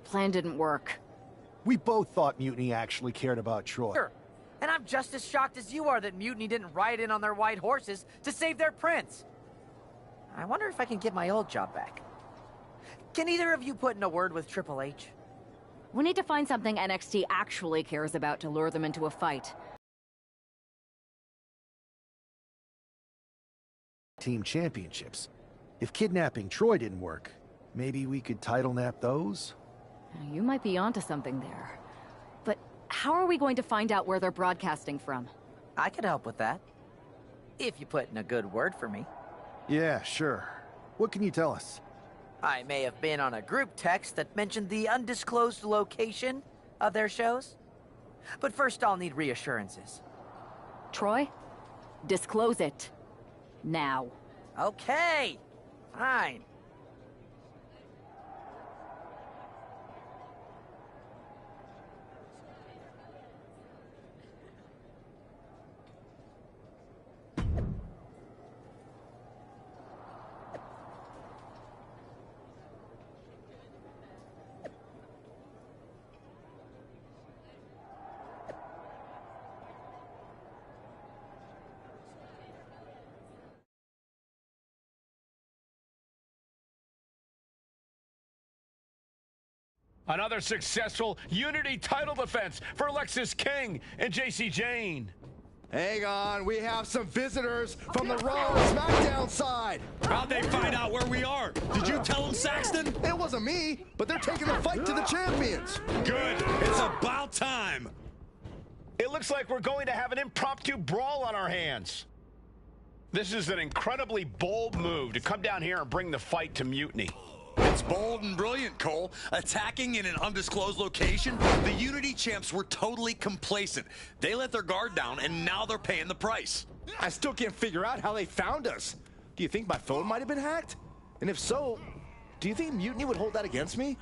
plan didn't work. We both thought Mutiny actually cared about Troy. Sure. And I'm just as shocked as you are that Mutiny didn't ride in on their white horses to save their prince. I wonder if I can get my old job back. Can either of you put in a word with Triple H? We need to find something NXT actually cares about to lure them into a fight. Team championships. If kidnapping Troy didn't work, maybe we could title nap those? You might be onto something there. But how are we going to find out where they're broadcasting from? I could help with that. If you put in a good word for me. Yeah, sure. What can you tell us? I may have been on a group text that mentioned the undisclosed location of their shows. But first I'll need reassurances. Troy? Disclose it. Now. Okay. Fine. Another successful Unity title defense for Lexis King and JC Jane. Hang on, we have some visitors from the Raw and SmackDown side. How'd they find out where we are? Did you tell them, Saxton? It wasn't me, but they're taking the fight to the champions. Good. It's about time. It looks like we're going to have an impromptu brawl on our hands. This is an incredibly bold move to come down here and bring the fight to Mutiny. It's bold and brilliant, Cole. Attacking in an undisclosed location, the Unity champs were totally complacent. They let their guard down, and now they're paying the price. I still can't figure out how they found us. Do you think my phone might have been hacked? And if so, do you think Mutiny would hold that against me?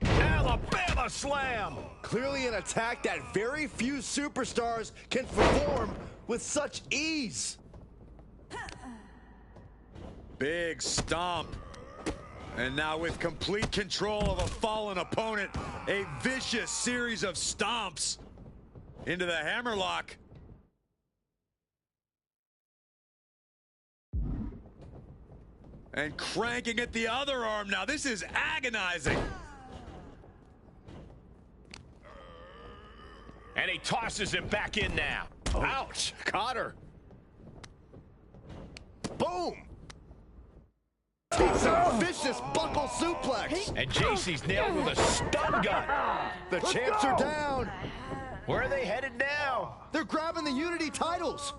Alabama slam! Clearly an attack that very few superstars can perform with such ease. Big stomp. And now with complete control of a fallen opponent, a vicious series of stomps into the hammerlock. And cranking at the other arm now. This is agonizing. And he tosses it back in now. Oh. Ouch, caught her. Boom! It's a vicious buckle suplex. And JC's nailed with a stun gun. The champs are down. Where are they headed now? They're grabbing the Unity titles.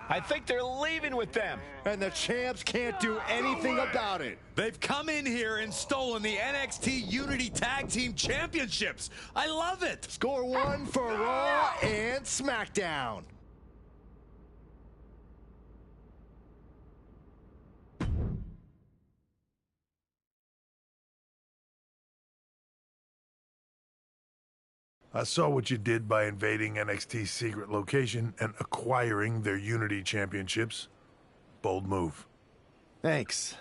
I think they're leaving with them. And the champs can't do anything about it. They've come in here and stolen the NXT Unity Tag Team Championships. I love it. Score one for Raw and SmackDown. I saw what you did by invading NXT's secret location and acquiring their Unity championships. Bold move. Thanks.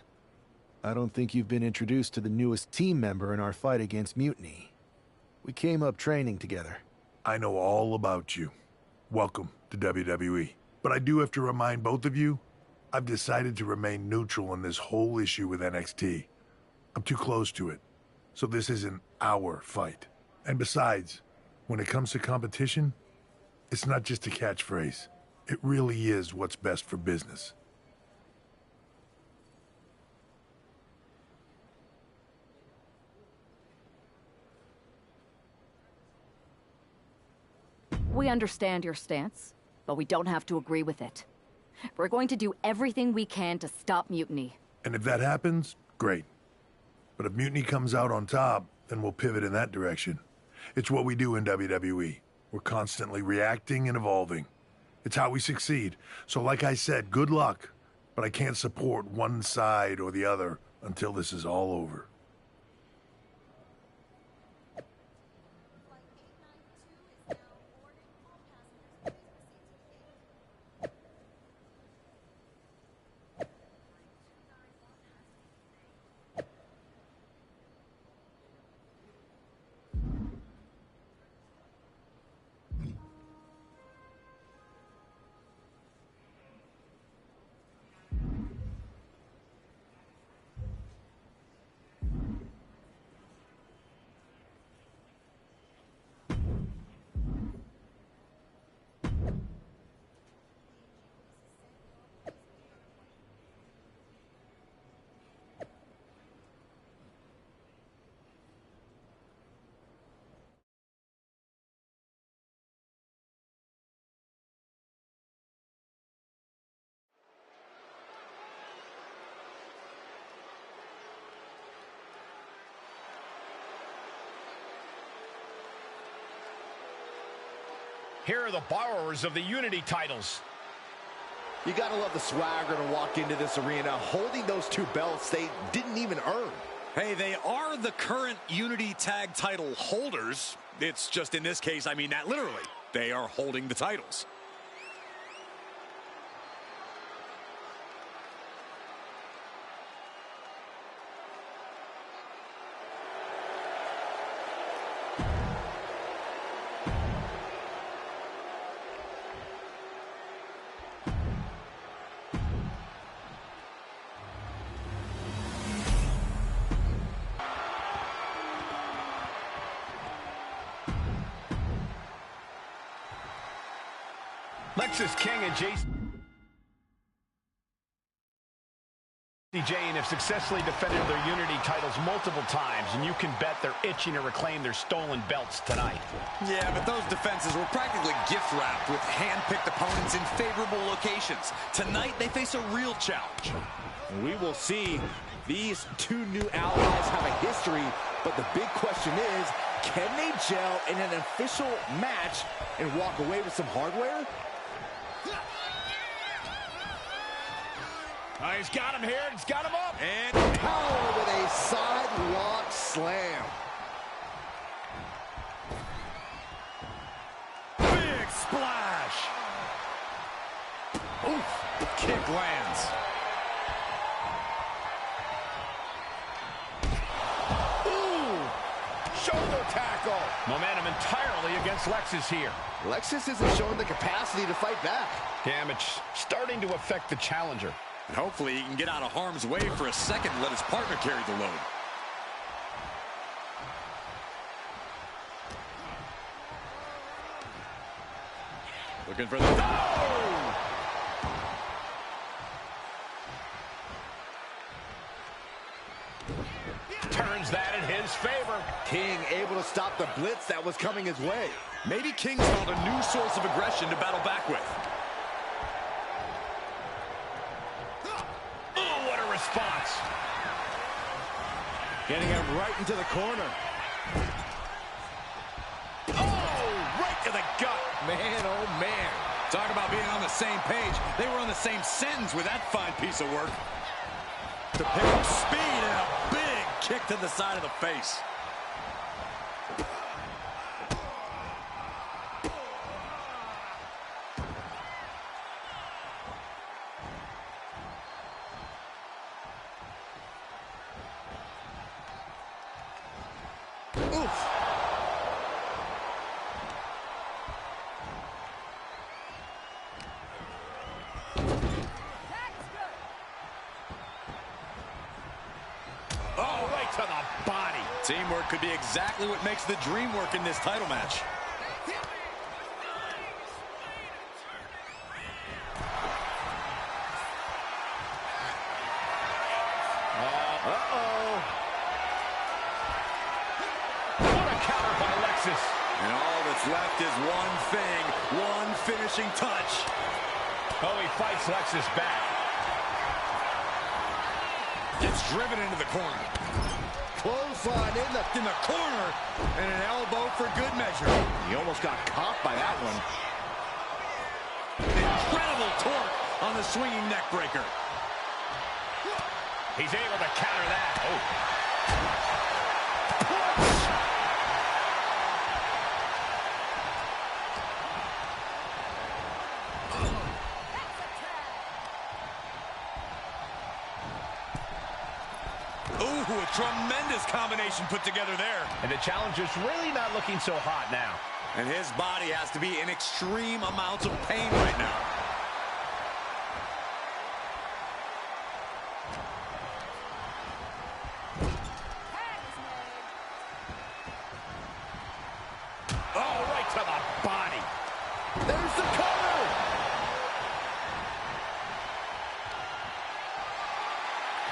I don't think you've been introduced to the newest team member in our fight against Mutiny. We came up training together. I know all about you. Welcome to WWE. But I do have to remind both of you, I've decided to remain neutral in this whole issue with NXT. I'm too close to it. So this isn't our fight. And besides, when it comes to competition, it's not just a catchphrase. It really is what's best for business. We understand your stance, but we don't have to agree with it. We're going to do everything we can to stop Mutiny. And if that happens, great. But if Mutiny comes out on top, then we'll pivot in that direction. It's what we do in WWE. We're constantly reacting and evolving. It's how we succeed. So like I said, good luck. But I can't support one side or the other until this is all over. Here are the borrowers of the Unity titles. You gotta love the swagger to walk into this arena holding those two belts they didn't even earn. Hey, they are the current Unity Tag title holders. It's just in this case, I mean that literally. They are holding the titles. Lexis King and Jane have successfully defended their Unity titles multiple times, and you can bet they're itching to reclaim their stolen belts tonight. Yeah, but those defenses were practically gift-wrapped with hand-picked opponents in favorable locations. Tonight, they face a real challenge. We will see. These two new allies have a history, but the big question is, can they gel in an official match and walk away with some hardware? He's got him here. He's got him up. And Power with a sidewalk slam. big splash. Oof, kick lands. Shoulder tackle. Momentum entirely against Lexis here. Lexis isn't showing the capacity to fight back. Damage starting to affect the challenger. And hopefully he can get out of harm's way for a second and let his partner carry the load. Looking for the... Oh! Turns that in his favor. King able to stop the blitz that was coming his way. Maybe King's found a new source of aggression to battle back with. Oh, what a response. Getting him right into the corner. Oh, right to the gut. Man, oh man. Talk about being on the same page. They were on the same sentence with that fine piece of work. To pick up speed and a big kick to the side of the face. Oof. Oh, right to the body. Teamwork could be exactly what makes the dream work in this title match. Uh-oh. What a counter by Lexis. And all that's left is one thing, one finishing touch. Oh, he fights Lexis back. Gets driven into the corner. Clothesline In the corner, and an elbow for good measure. He almost got caught by that one. Incredible torque on the swinging neck breaker. He's able to counter that. Oh. Ooh, a tremendous combination put together there. And the challenger's really not looking so hot now. And his body has to be in extreme amounts of pain right now. Oh, right to the body. There's the cover.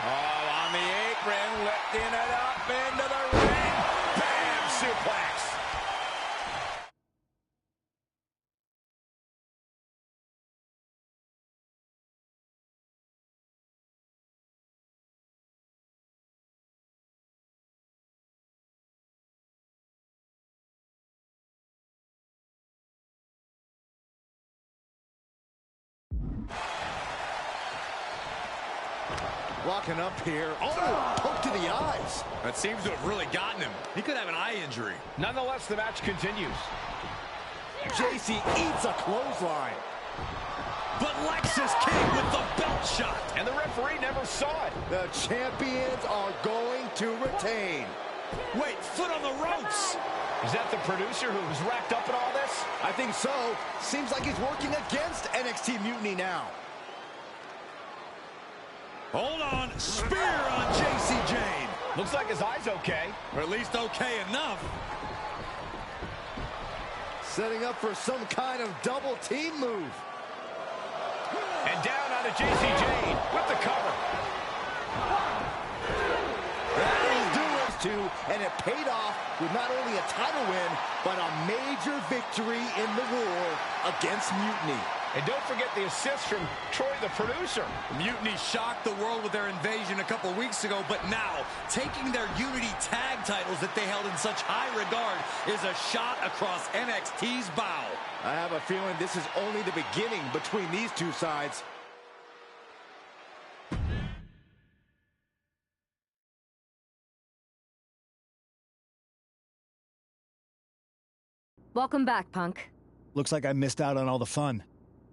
Oh, on the apron, lifting it up into the ring. Bam, suplex. Walking up here. Oh, poke to the eyes. That seems to have really gotten him. He could have an eye injury. Nonetheless, the match continues. JC eats a clothesline. But Lexus King with the belt shot. And the referee never saw it. The champions are going to retain. Wait, foot on the ropes. Is that the producer who was wrapped up in all this? I think so. Seems like he's working against NXT Mutiny now. Hold on. Spear on JC Jane. Looks like his eye's okay. Or at least okay enough. Setting up for some kind of double team move. And down onto JC Jane with the cover. That'll do it, too, and it paid off with not only a title win, but a major victory in the war against Mutiny. And don't forget the assist from Troy, the producer. Mutiny shocked the world with their invasion a couple weeks ago, but now, taking their Unity tag titles that they held in such high regard is a shot across NXT's bow. I have a feeling this is only the beginning between these two sides. Welcome back, Punk. Looks like I missed out on all the fun.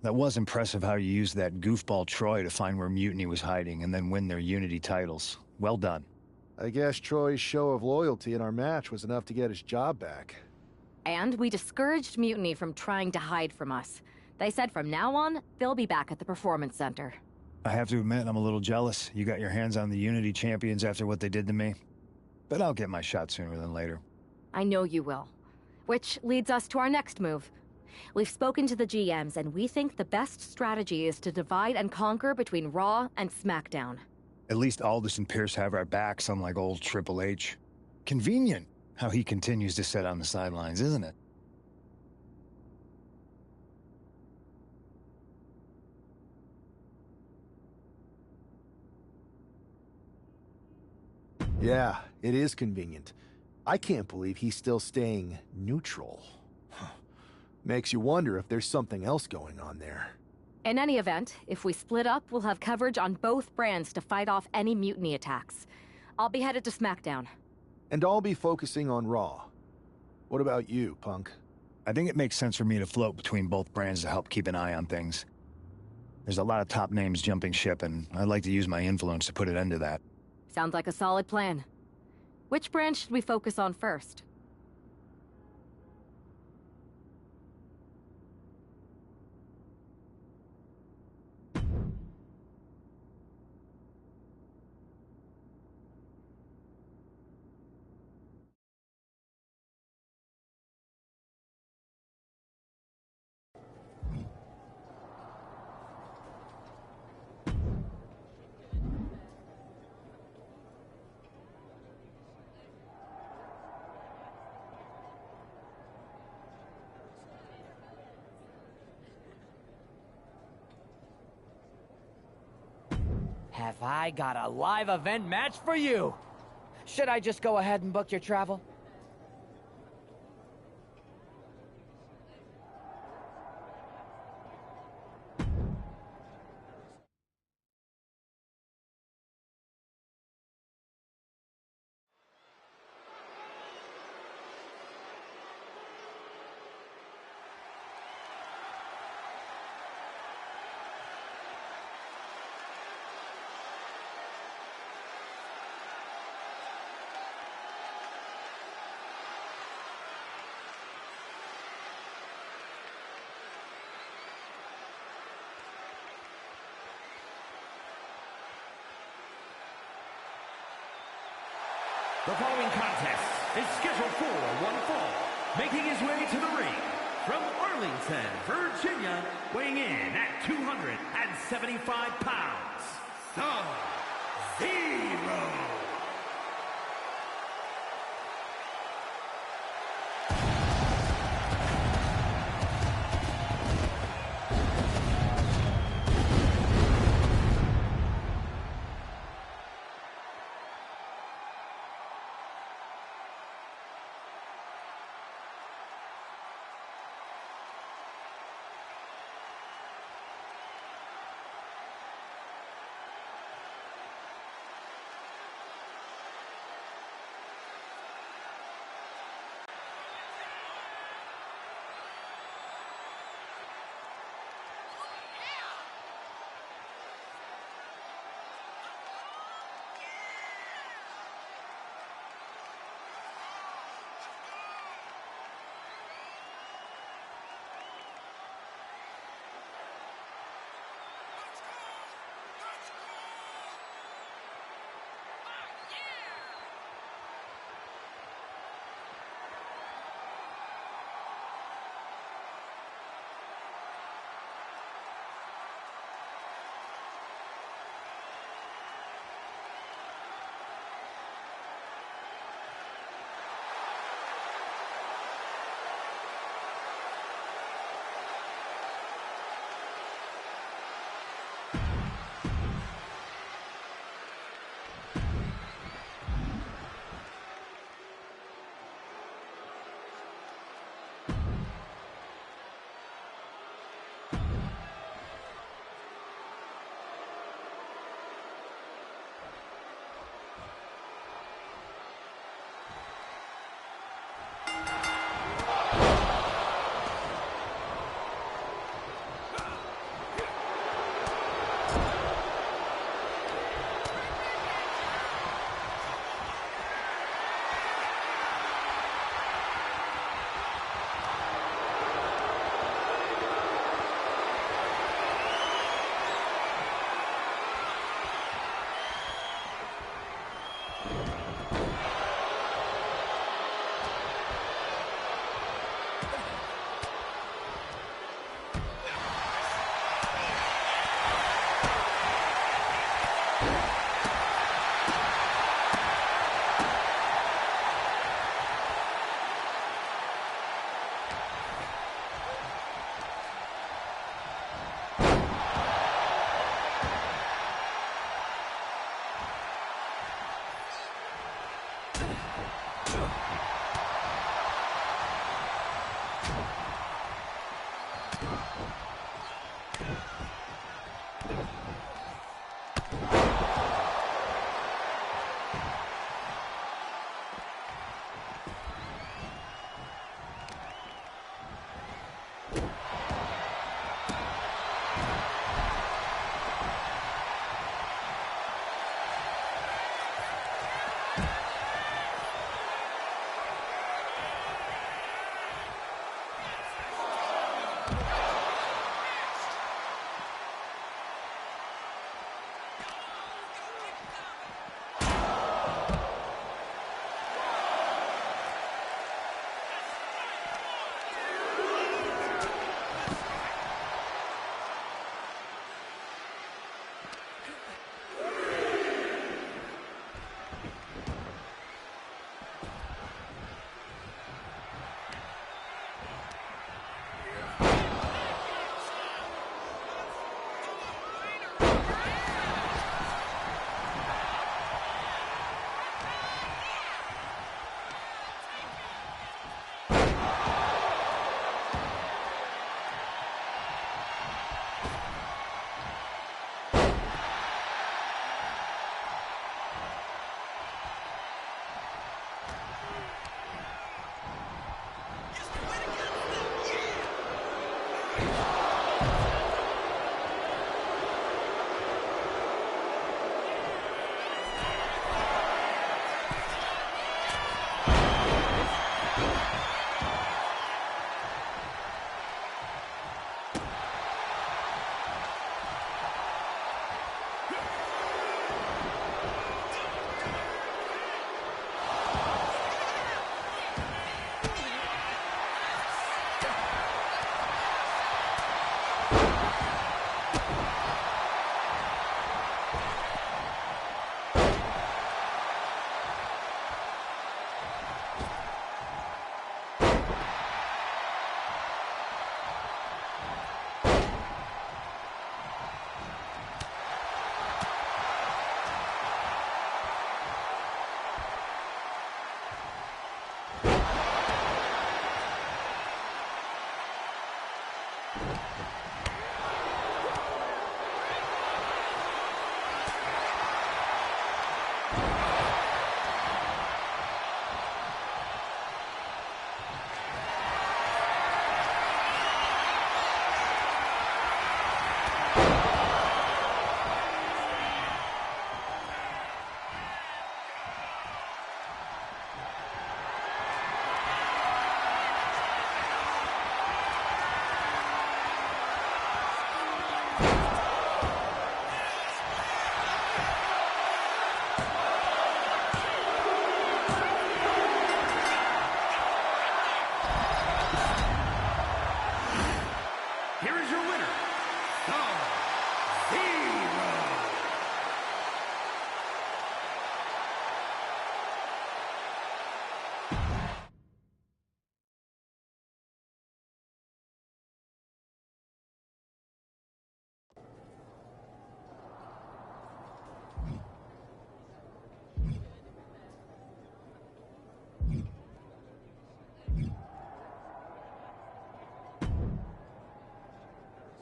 That was impressive how you used that goofball Troy to find where Mutiny was hiding and then win their Unity titles. Well done. I guess Troy's show of loyalty in our match was enough to get his job back. And we discouraged Mutiny from trying to hide from us. They said from now on, they'll be back at the Performance Center. I have to admit, I'm a little jealous. You got your hands on the Unity champions after what they did to me. But I'll get my shot sooner than later. I know you will. Which leads us to our next move. We've spoken to the GMs, and we think the best strategy is to divide and conquer between Raw and SmackDown. At least Aldous and Pierce have our backs, unlike old Triple H. Convenient how he continues to sit on the sidelines, isn't it? Yeah, it is convenient. I can't believe he's still staying neutral. Makes you wonder if there's something else going on there. In any event, if we split up, we'll have coverage on both brands to fight off any Mutiny attacks. I'll be headed to SmackDown. And I'll be focusing on Raw. What about you, Punk? I think it makes sense for me to float between both brands to help keep an eye on things. There's a lot of top names jumping ship, and I'd like to use my influence to put an end to that. Sounds like a solid plan. Which brand should we focus on first? Have I got a live event match for you? Should I just go ahead and book your travel? The following contest is scheduled for one fall. Making his way to the ring from Arlington, Virginia, weighing in at 275 pounds, Sub-Zero.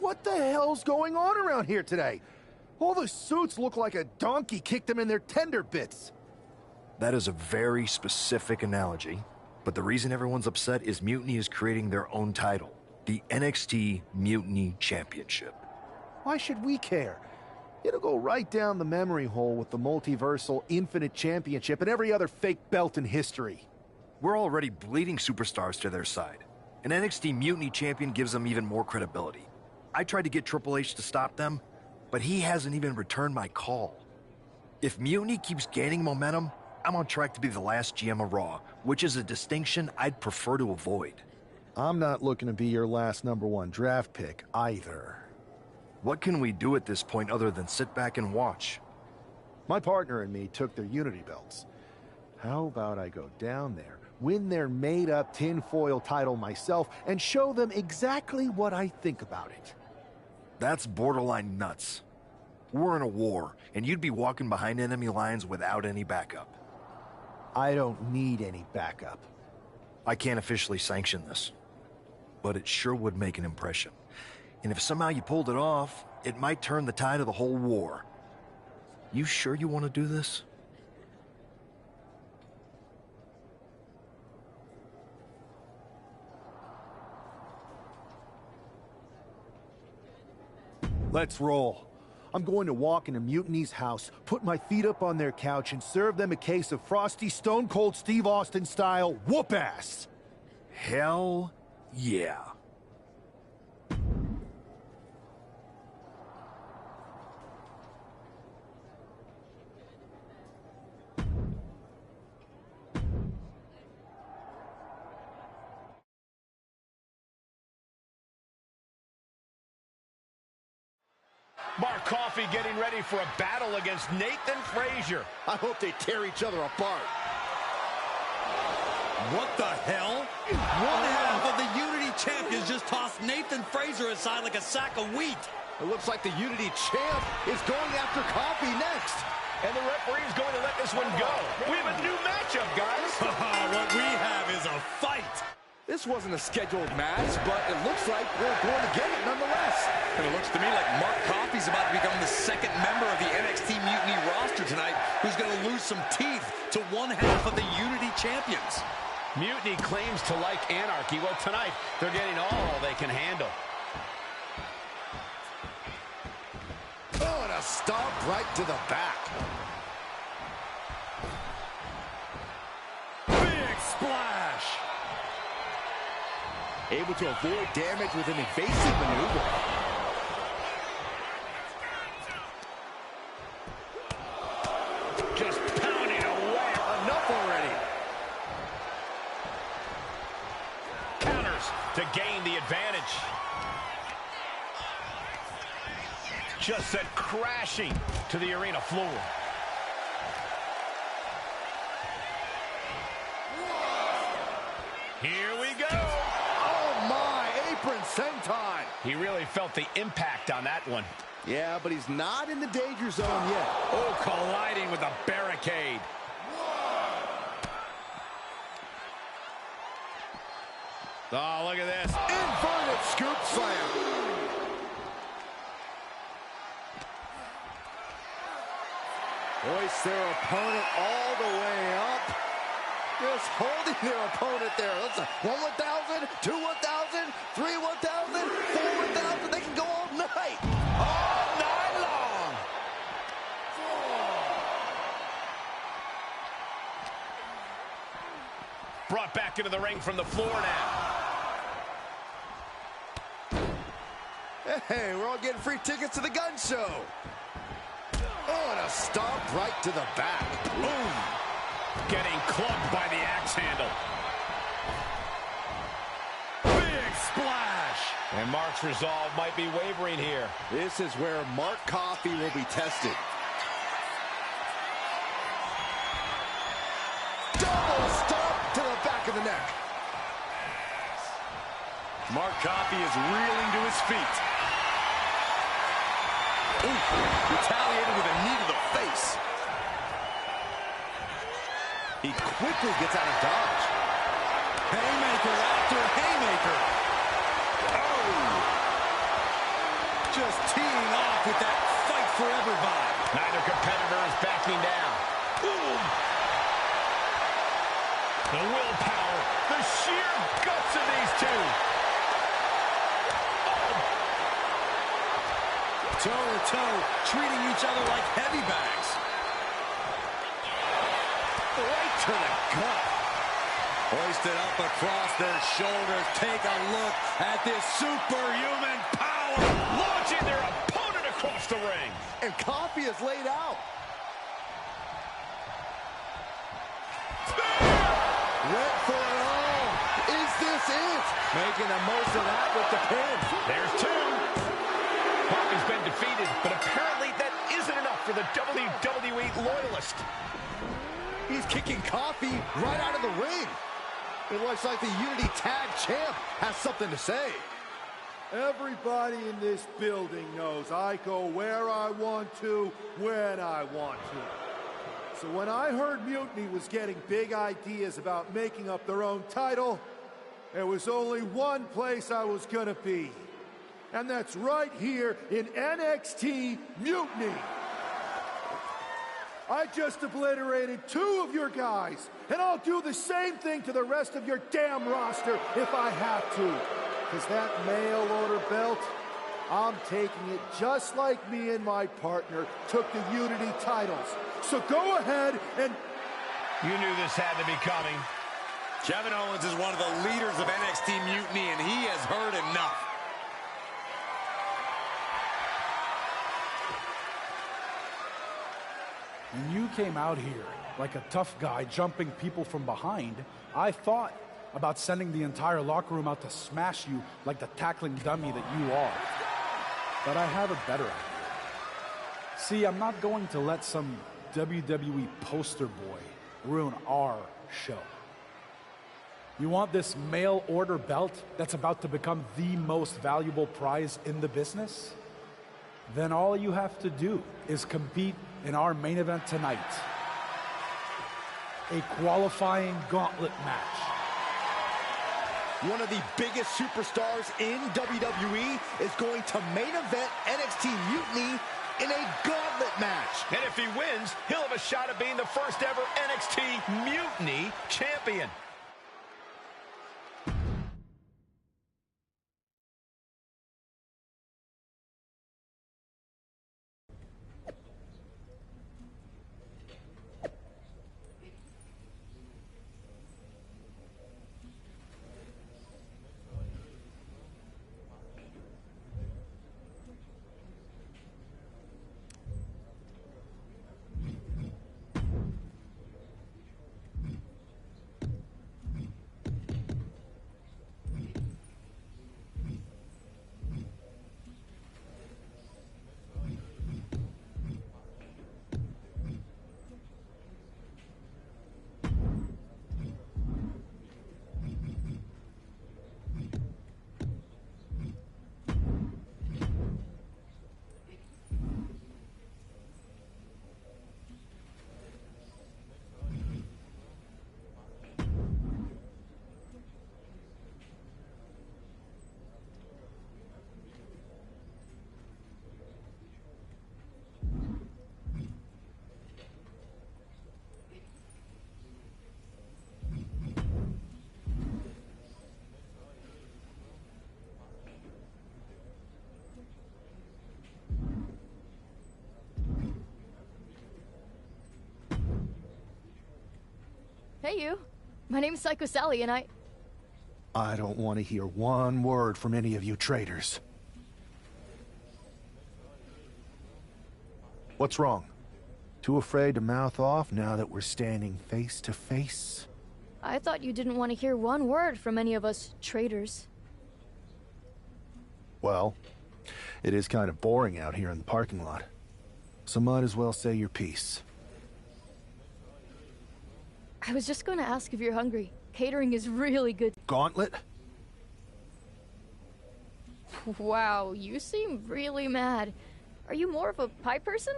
What the hell's going on around here today? All the suits look like a donkey kicked them in their tender bits. That is a very specific analogy, but the reason everyone's upset is Mutiny is creating their own title, the NXT Mutiny Championship. Why should we care? It'll go right down the memory hole with the multiversal Infinite Championship and every other fake belt in history. We're already bleeding superstars to their side. An NXT Mutiny Champion gives them even more credibility. I tried to get Triple H to stop them, but he hasn't even returned my call. If Mutiny keeps gaining momentum, I'm on track to be the last GM of Raw, which is a distinction I'd prefer to avoid. I'm not looking to be your last #1 draft pick either. What can we do at this point other than sit back and watch? My partner and me took their Unity belts. How about I go down there, win their made-up tinfoil title myself, and show them exactly what I think about it? That's borderline nuts. We're in a war, and you'd be walking behind enemy lines without any backup. I don't need any backup. I can't officially sanction this, but it sure would make an impression. And if somehow you pulled it off, it might turn the tide of the whole war. You sure you want to do this? Let's roll. I'm going to walk into Mutiny's house, put my feet up on their couch, and serve them a case of frosty, Stone Cold Steve Austin style whoop-ass. Hell yeah. Mark Coffey getting ready for a battle against Nathan Frazier. I hope they tear each other apart. What the hell? One half of the Unity champions just tossed Nathan Frazier aside like a sack of wheat. It looks like the Unity champ is going after Coffey next. And the referee's going to let this one go. We have a new matchup, guys. What we have is a fight. This wasn't a scheduled match, but it looks like we're going to get it nonetheless. And it looks to me like Mark Coffey's about to become the second member of the NXT Mutiny roster tonight who's going to lose some teeth to one half of the Unity champions. Mutiny claims to like anarchy. Well, tonight, they're getting all they can handle. Oh, and a stomp right to the back. Big splash. Able to avoid damage with an evasive maneuver. Just pounding away. Enough already. Counters to gain the advantage. Just sent crashing to the arena floor. Here we go. Oh my, apron senton. He really felt the impact on that one. Yeah, but he's not in the danger zone yet. Oh, colliding with a barricade. Oh, look at this. Inverted scoop slam. Hoist their opponent all the way up. Just holding their opponent there. Let's 1 1,000, 2 1,000, 3 1,000, 4 1,000. They can go all night. All night long. Brought back into the ring from the floor now. Hey, we're all getting free tickets to the gun show. Oh, and a stomp right to the back. Boom. Getting clubbed by the axe handle. Big splash. And Mark's resolve might be wavering here. This is where Mark Coffey will be tested. Double stomp to the back of the neck. Mark Coffey is reeling to his feet. Ooh, retaliated with a knee to the face. He quickly gets out of dodge. Haymaker after haymaker. Oh! Just teeing off with that fight forever vibe. Neither competitor is backing down. Boom! The willpower, the sheer guts of these two. Toe-to-toe, treating each other like heavy bags. Right to the gut. Hoisted up across their shoulders. Take a look at this superhuman power. Launching their opponent across the ring. And Coffey is laid out. Went for it all. Is this it? Making the most of that with the pin. There's two. Coffey's been defeated, but apparently that isn't enough for the WWE loyalist. He's kicking Coffey right out of the ring. It looks like the Unity Tag Champ has something to say. Everybody in this building knows I go where I want to, when I want to. So when I heard Mutiny was getting big ideas about making up their own title, there was only one place I was gonna be. And that's right here in NXT Mutiny. I just obliterated 2 of your guys, and I'll do the same thing to the rest of your damn roster if I have to. Because that mail order belt, I'm taking it just like me and my partner took the Unity titles. So go ahead and... You knew this had to be coming. Kevin Owens is one of the leaders of NXT Mutiny, and he has heard enough. When you came out here like a tough guy jumping people from behind, I thought about sending the entire locker room out to smash you like the tackling dummy that you are. But I have a better idea. See, I'm not going to let some WWE poster boy ruin our show. You want this mail order belt that's about to become the most valuable prize in the business? Then all you have to do is compete in our main event tonight. A qualifying gauntlet match. One of the biggest superstars in WWE is going to main event NXT Mutiny in a gauntlet match. And if he wins, he'll have a shot at being the first ever NXT Mutiny champion. Hey, you. My name's Psycho Sally, and I don't want to hear one word from any of you traitors. What's wrong? Too afraid to mouth off now that we're standing face to face? I thought you didn't want to hear one word from any of us traitors. Well, it is kind of boring out here in the parking lot. So might as well say your piece. I was just going to ask if you're hungry. Catering is really good. Gauntlet? Wow, you seem really mad. Are you more of a pie person?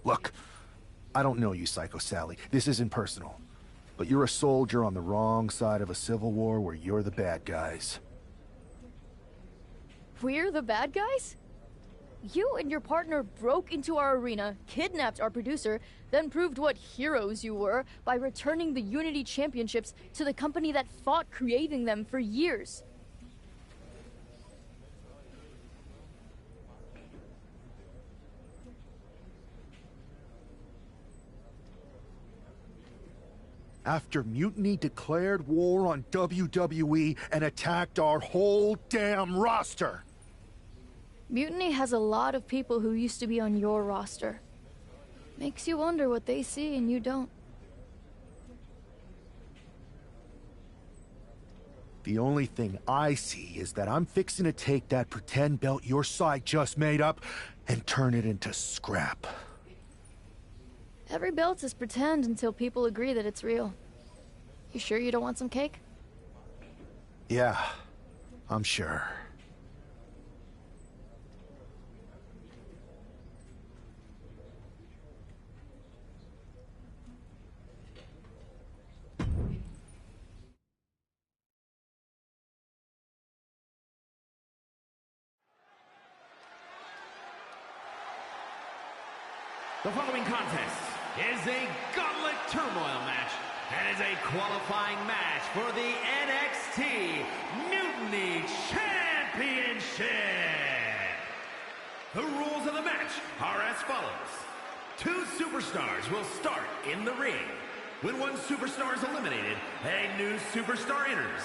Look, I don't know you, Psycho Sally. This isn't personal. But you're a soldier on the wrong side of a civil war where you're the bad guys. We're the bad guys? You and your partner broke into our arena, kidnapped our producer, then proved what heroes you were by returning the Unity Championships to the company that fought creating them for years. After Mutiny declared war on WWE and attacked our whole damn roster. Mutiny has a lot of people who used to be on your roster. Makes you wonder what they see and you don't. The only thing I see is that I'm fixing to take that pretend belt your side just made up and turn it into scrap. Every belt is pretend until people agree that it's real. You sure you don't want some cake? Yeah, I'm sure. The following contest is a gauntlet turmoil match and is a qualifying match for the NXT Mutiny Championship. The rules of the match are as follows. 2 superstars will start in the ring. When one superstar is eliminated, a new superstar enters.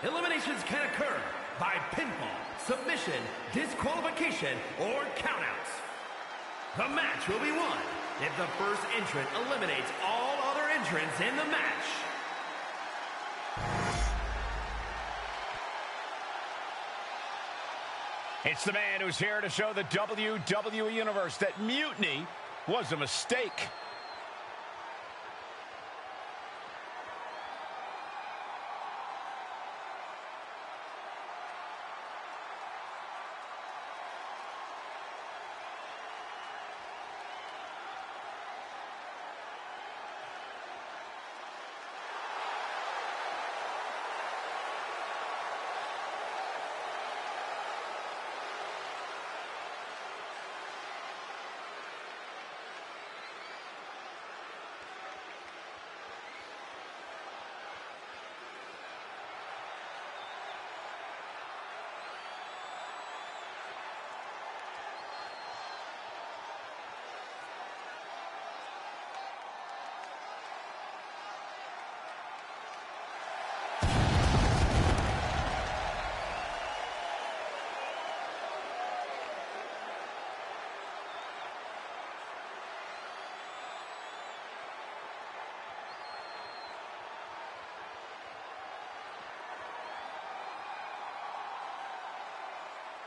Eliminations can occur by pinfall, submission, disqualification, or countouts. The match will be won if the first entrant eliminates all other entrants in the match. It's the man who's here to show the WWE Universe that mutiny was a mistake.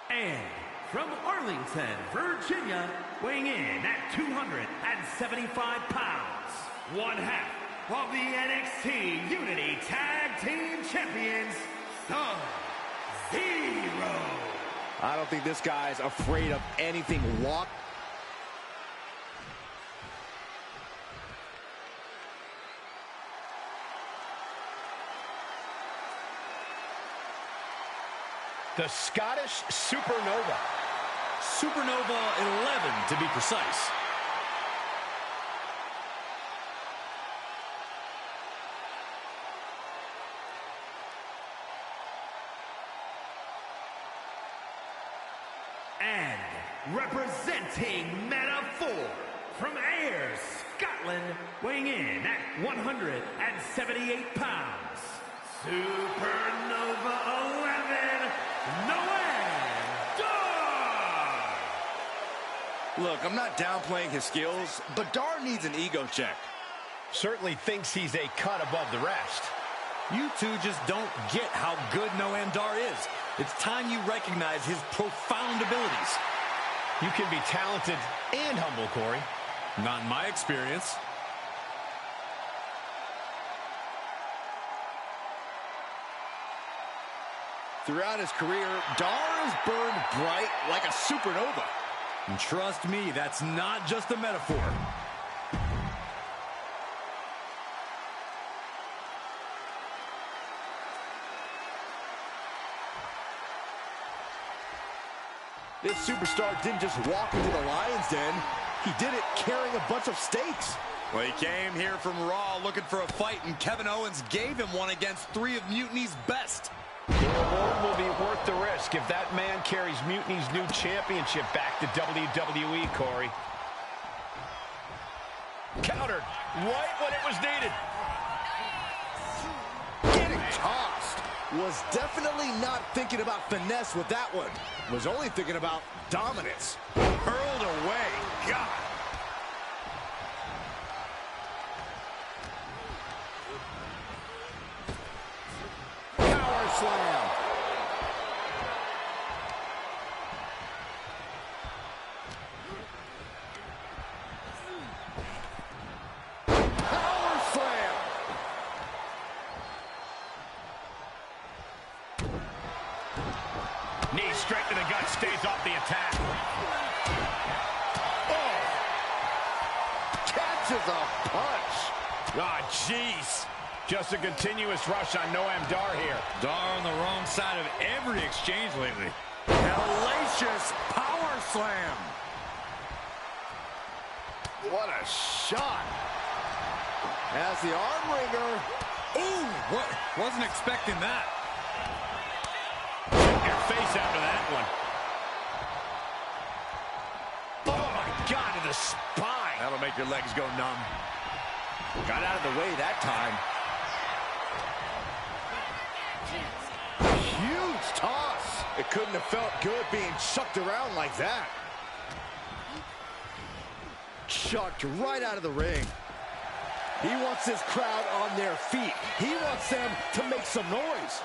And from Arlington, Virginia, weighing in at 275 pounds, one half of the NXT Unity Tag Team Champions, Sub-Zero. I don't think this guy's afraid of anything. Walk. The Scottish Supernova. Supernova 11, to be precise. And representing Meta-4 from Ayr, Scotland, weighing in at 178 pounds, Supernova 11, Noam Dar! Look, I'm not downplaying his skills, but Dar needs an ego check. Certainly thinks he's a cut above the rest. You two just don't get how good Noam Dar is. It's time you recognize his profound abilities. You can be talented and humble, Corey. Not in my experience. Throughout his career, Dar has burned bright like a supernova. And trust me, that's not just a metaphor. This superstar didn't just walk into the Lion's Den. He did it carrying a bunch of stakes. Well, he came here from Raw looking for a fight, and Kevin Owens gave him one against 3 of Mutiny's best. The reward will be worth the risk if that man carries Mutiny's new championship back to WWE, Corey. Countered right when it was needed. Getting tossed. Was definitely not thinking about finesse with that one. Was only thinking about dominance. Hurled away. God. Power slam. Knee straight to the gut, stays off the attack. Oh! Catches a punch. Ah, jeez. Just a continuous rush on Noam Dar here. Dar on the wrong side of every exchange lately. Hellacious power slam. What a shot. As the arm wringer. Ooh, what? Wasn't expecting that. Check your face after that one. Oh, my God, to the spine. That'll make your legs go numb. Got out of the way that time. Huge toss. It couldn't have felt good being chucked around like that. Chucked right out of the ring. He wants his crowd on their feet. He wants them to make some noise.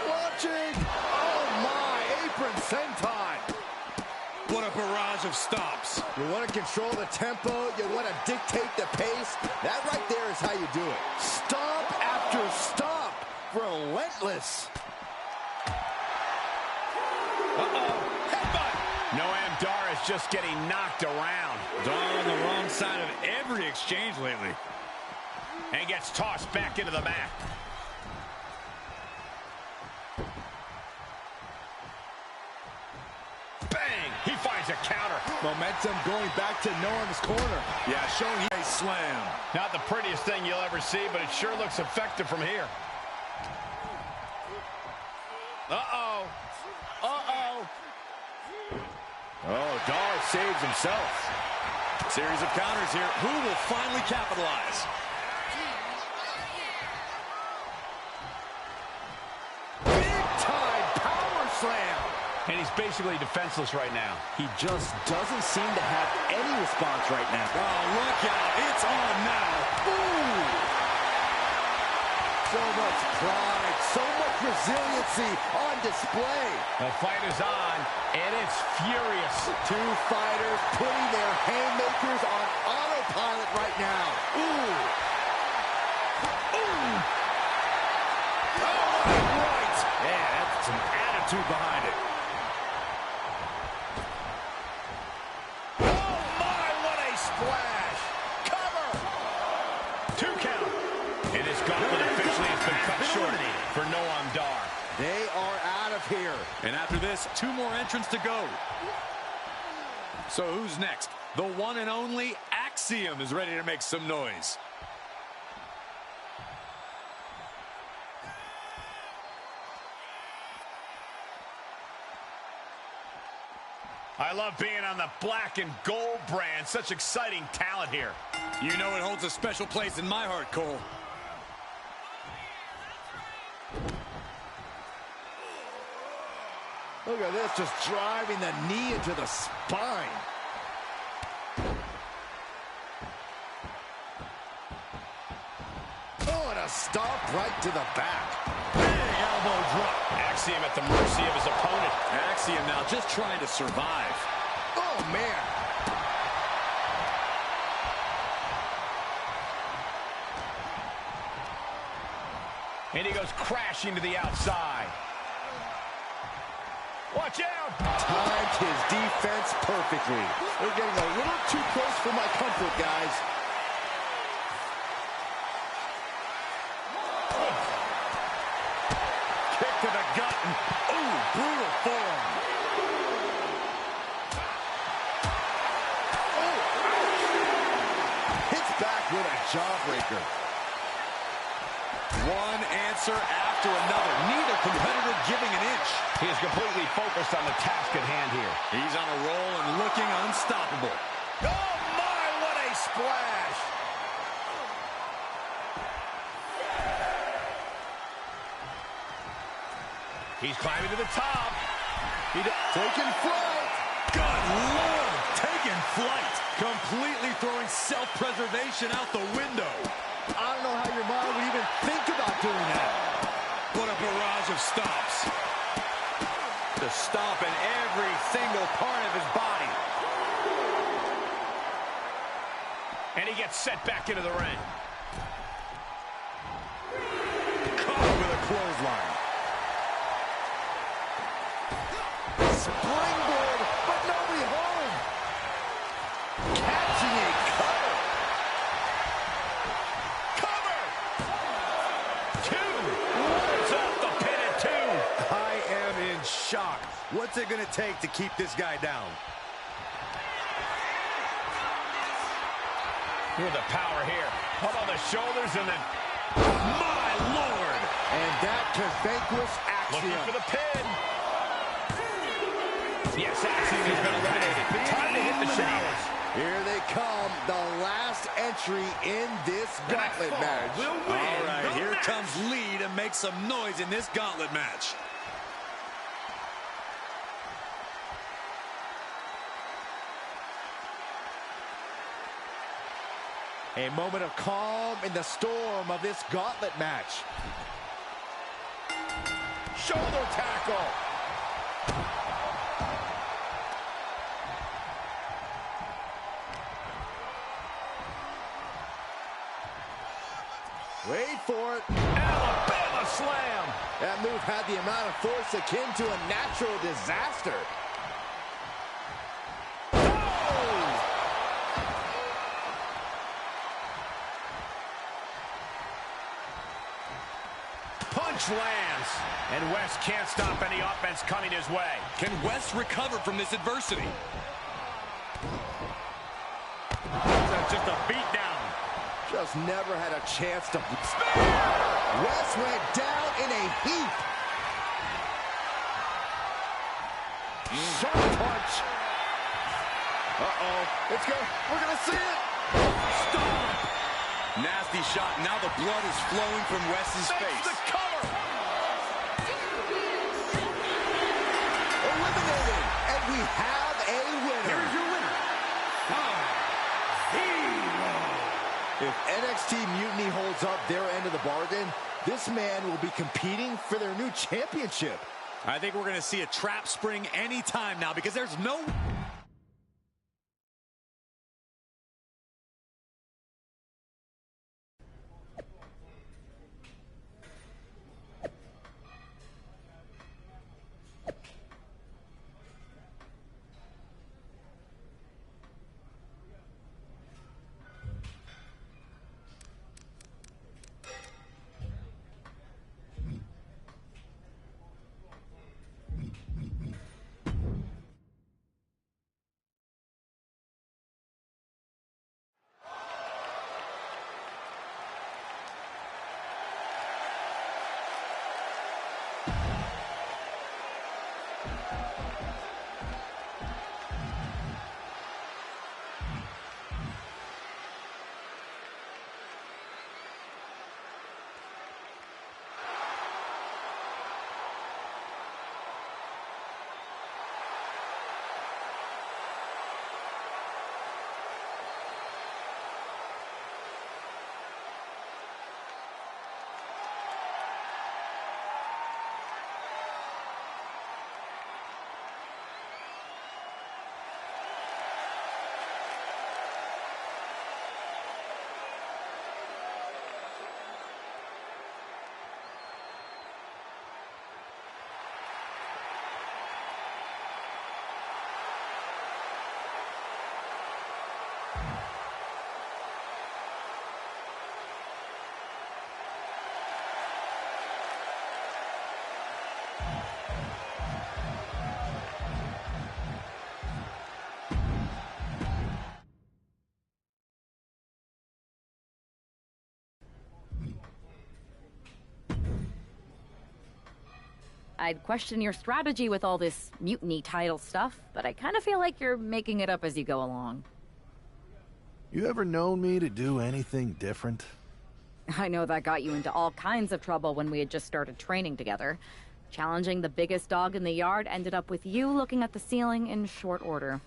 Watching. Oh, my. Apron senton. What a barrage of stops. You want to control the tempo. You want to dictate the pace. That right there is how you do it. Stomp after stomp. Relentless. Uh-oh. Headbutt. Noam Dar is just getting knocked around. Dar on the wrong side of every exchange lately. And gets tossed back into the mat. Bang! He finds a counter. Momentum going back to Noam's corner. Yeah, showing a slam. Not the prettiest thing you'll ever see, but it sure looks effective from here. Uh-oh. Uh-oh. Oh, Dar saves himself. Series of counters here. Who will finally capitalize? Big-time power slam. And he's basically defenseless right now. He just doesn't seem to have any response right now. Oh, look out. It's on now. Ooh. So much pride, so much resiliency on display. The fight is on, and it's furious. Two fighters putting their haymakers on autopilot right now. Ooh. Ooh. Oh, right. Yeah, that's some attitude behind it. Oh, my, what a splash. Cover. 2 count. And his gauntlet officially has been cut short for Noam Dar. They are out of here. And after this, 2 more entrants to go. So who's next? The one and only Axiom is ready to make some noise. I love being on the black and gold brand. Such exciting talent here. You know it holds a special place in my heart, Cole. Look at this, just driving the knee into the spine. Oh, and a stomp right to the back. Big elbow drop. Axiom at the mercy of his opponent. Axiom now just trying to survive. Oh, man. And he goes crashing to the outside. Watch out! Timed his defense perfectly. They're getting a little too close for my comfort, guys. Kick to the gut. Ooh, brutal form. Oh, hits back with a jawbreaker. One answer after another. Neither competitor giving an inch. He is completely focused on the task at hand here. He's on a roll and looking unstoppable. Oh, my, what a splash. He's climbing to the top. Taking flight. Good Lord, taking flight. Completely throwing self-preservation out the window. I don't know how your mind would even think about doing that. What a barrage of stomps. To stomp in every single part of his body. And he gets set back into the ring. Caught with a clothesline. springboard, but nobody home. Catching a cover. Cover! 2. It's off the pin at 2. I am in shock. What's it going to take to keep this guy down? With the power here. Up on the shoulders and then... My Lord! And that can vanquish Axiom. Looking for the pin. Yes, Axiom has been eliminated. Time to hit the showers. Here they come, the last entry in this gauntlet match. All right, here comes Lee to make some noise in this gauntlet match. A moment of calm in the storm of this gauntlet match. Shoulder tackle. Wait for it. Alabama slam. That move had the amount of force akin to a natural disaster. Punch lands, and West can't stop any offense coming his way. Can West recover from this adversity? Just a beatdown. Just never had a chance to... West went down in a heap. Sharp punch. Uh-oh. It's good. We're going to see it. Stop. Nasty shot. Now the blood is flowing from West's face. The cover. Eliminated. And we have a winner. Here's your winner. If NXT Mutiny holds up their end of the bargain, this man will be competing for their new championship. I think we're going to see a trap spring anytime now because there's no... I'd question your strategy with all this mutiny title stuff, but I kind of feel like you're making it up as you go along. You ever known me to do anything different? I know that got you into all kinds of trouble when we had just started training together. Challenging the biggest dog in the yard ended up with you looking at the ceiling in short order.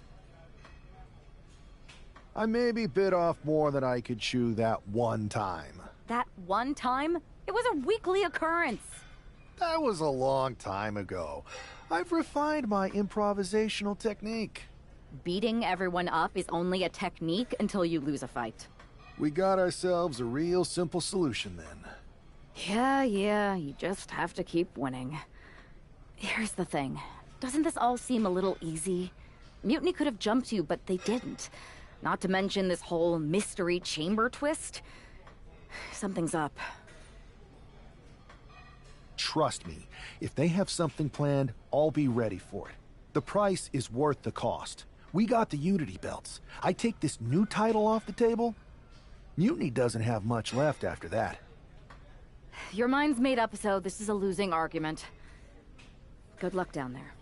I maybe bit off more than I could chew that one time. That one time? It was a weekly occurrence. That was a long time ago. I've refined my improvisational technique. Beating everyone up is only a technique until you lose a fight. We got ourselves a real simple solution then. Yeah, you just have to keep winning. Here's the thing. Doesn't this all seem a little easy? Mutiny could have jumped you, but they didn't. Not to mention this whole mystery chamber twist. Something's up. Trust me, if they have something planned, I'll be ready for it. The price is worth the cost. We got the Unity belts. I take this new title off the table, Mutiny doesn't have much left after that. Your mind's made up, so this is a losing argument. Good luck down there.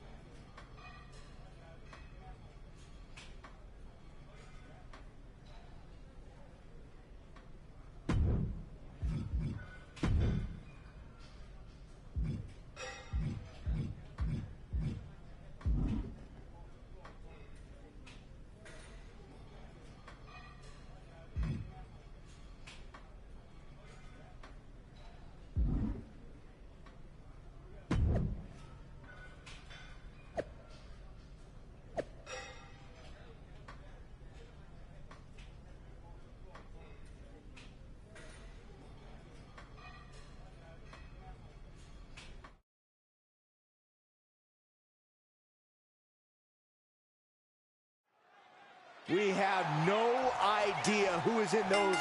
We have no idea who is in those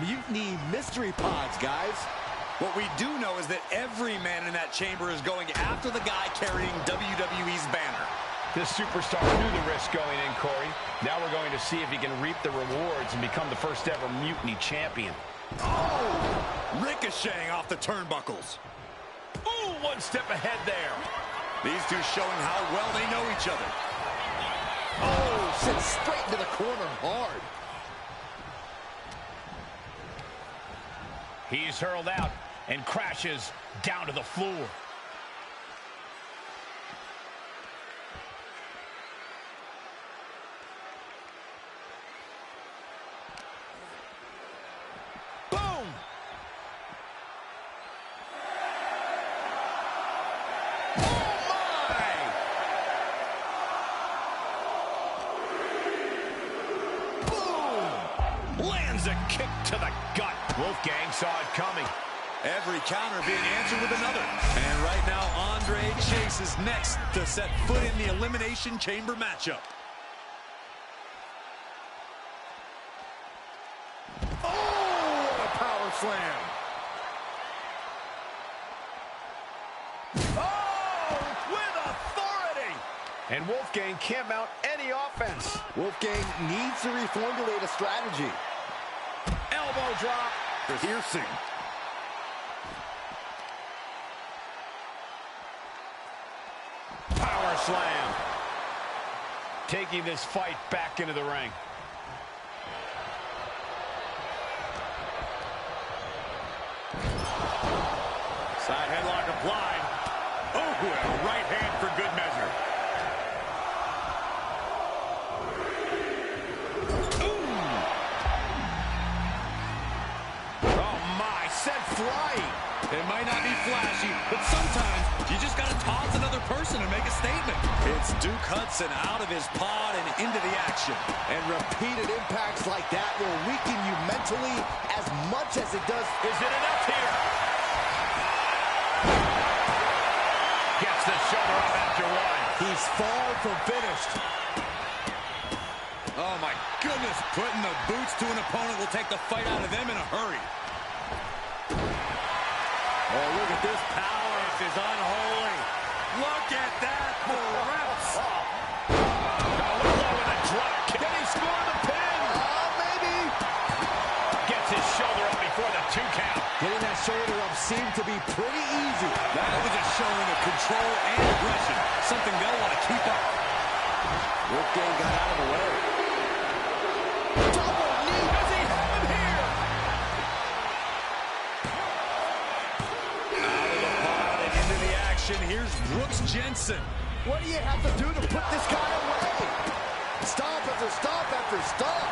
Mutiny mystery pods, guys. What we do know is that every man in that chamber is going after the guy carrying WWE's banner. This superstar knew the risk going in, Corey. Now we're going to see if he can reap the rewards and become the first ever Mutiny champion. Oh! Ricocheting off the turnbuckles. Ooh, one step ahead there. These two showing how well they know each other. Oh, sent straight into the corner hard. He's hurled out and crashes down to the floor. Boom! Lands a kick to the gut. Wolfgang saw it coming. Every counter being answered with another. And right now, Andre Chase is next to set foot in the Elimination Chamber matchup. Oh, what a power slam. Oh, with authority. And Wolfgang can't mount any offense. Wolfgang needs to reformulate a strategy. Elbow drop. Piercing. Power slam. Taking this fight back into the ring. Side headlock applied. Oh, and a right hand for good measure. Flying. It might not be flashy, but sometimes you just got to toss another person and make a statement. It's Duke Hudson out of his pod and into the action. And repeated impacts like that will weaken you mentally as much as it does. Is it enough here? Gets the shoulder up after one. He's far from finished. Oh my goodness, putting the boots to an opponent will take the fight out of them in a hurry. Oh, look at this power. This is unholy. Look at that for reps. Low with a drop kick. Can he score the pin? Maybe. Gets his shoulder up before the 2 count. Getting that shoulder up seemed to be pretty easy. That was a showing of control and aggression. Something they'll want to keep up. Wolfgang got out of the way. Double knee. Does he have him here? Here's Brooks Jensen. What do you have to do to put this guy away? Stop after stop after stop.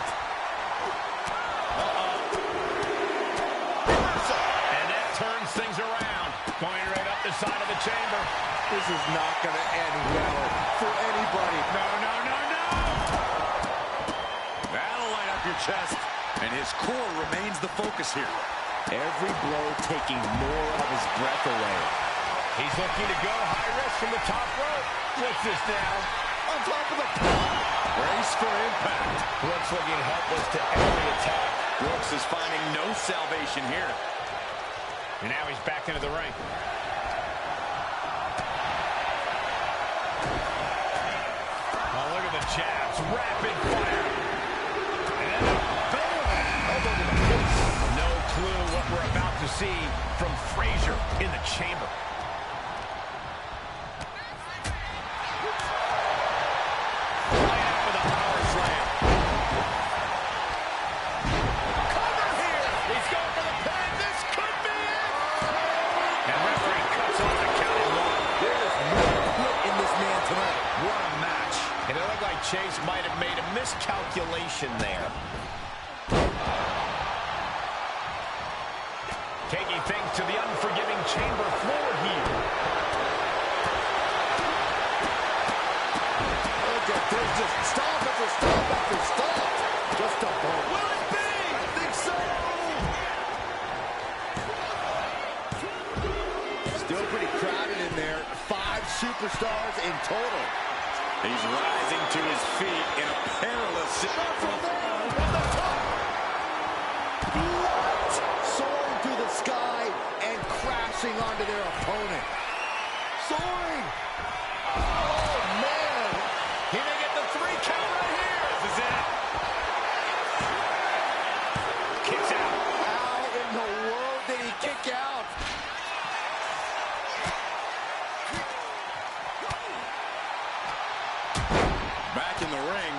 And that turns things around. Going right up the side of the chamber. This is not going to end well for anybody. No, no, no, no. That'll light up your chest. And his core remains the focus here. Every blow taking more of his breath away. He's looking to go high risk from the top rope. What's this now? On top of the pole. Brace for impact. Brooks looking helpless to every attack. Brooks is finding no salvation here. And now he's back into the ring. Oh, look at the jabs. Rapid fire. And boom! Elbow to the face. No clue what we're about to see from Frazier in the chamber. Right out with a power slam. Cover here. He's going for the pin. This could be it. And referee cuts off the count at one. There is no quit in this man tonight. What a match. And it looked like Chase might have made a miscalculation there. Taking things to the unforgiving chamber floor here. Look at this, just stop after stop after stop. Just a ball. Will it be? I think so. Still pretty crowded in there. 5 superstars in total. He's rising to his feet in a perilous situation. What? Soaring through the sky and crashing onto their opponent. Soaring. Oh, man. He may get the 3 count right here. This is it. Kicks out. How in the world did he kick out? Back in the ring.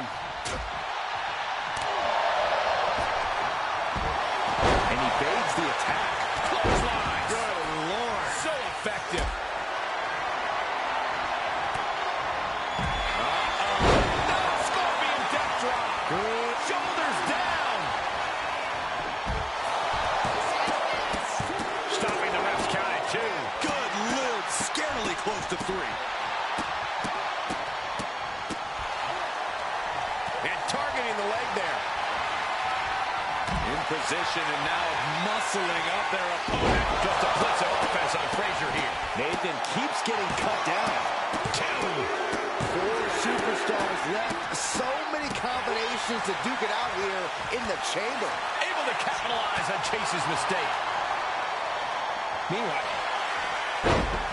And he evades the attack. Clothesline. Good Lord. So effective. Scorpion death drop. Good. Shoulders down. Stopping the ref's count at 2. Good Lord, scarily close to 3. And targeting the leg there. In position and now muscling up their opponent. Just a blitz of offense on Frazier here. Nathan keeps getting cut down. 2. 4 superstars left. So many combinations to duke it out here in the chamber. Able to capitalize on Chase's mistake. Meanwhile,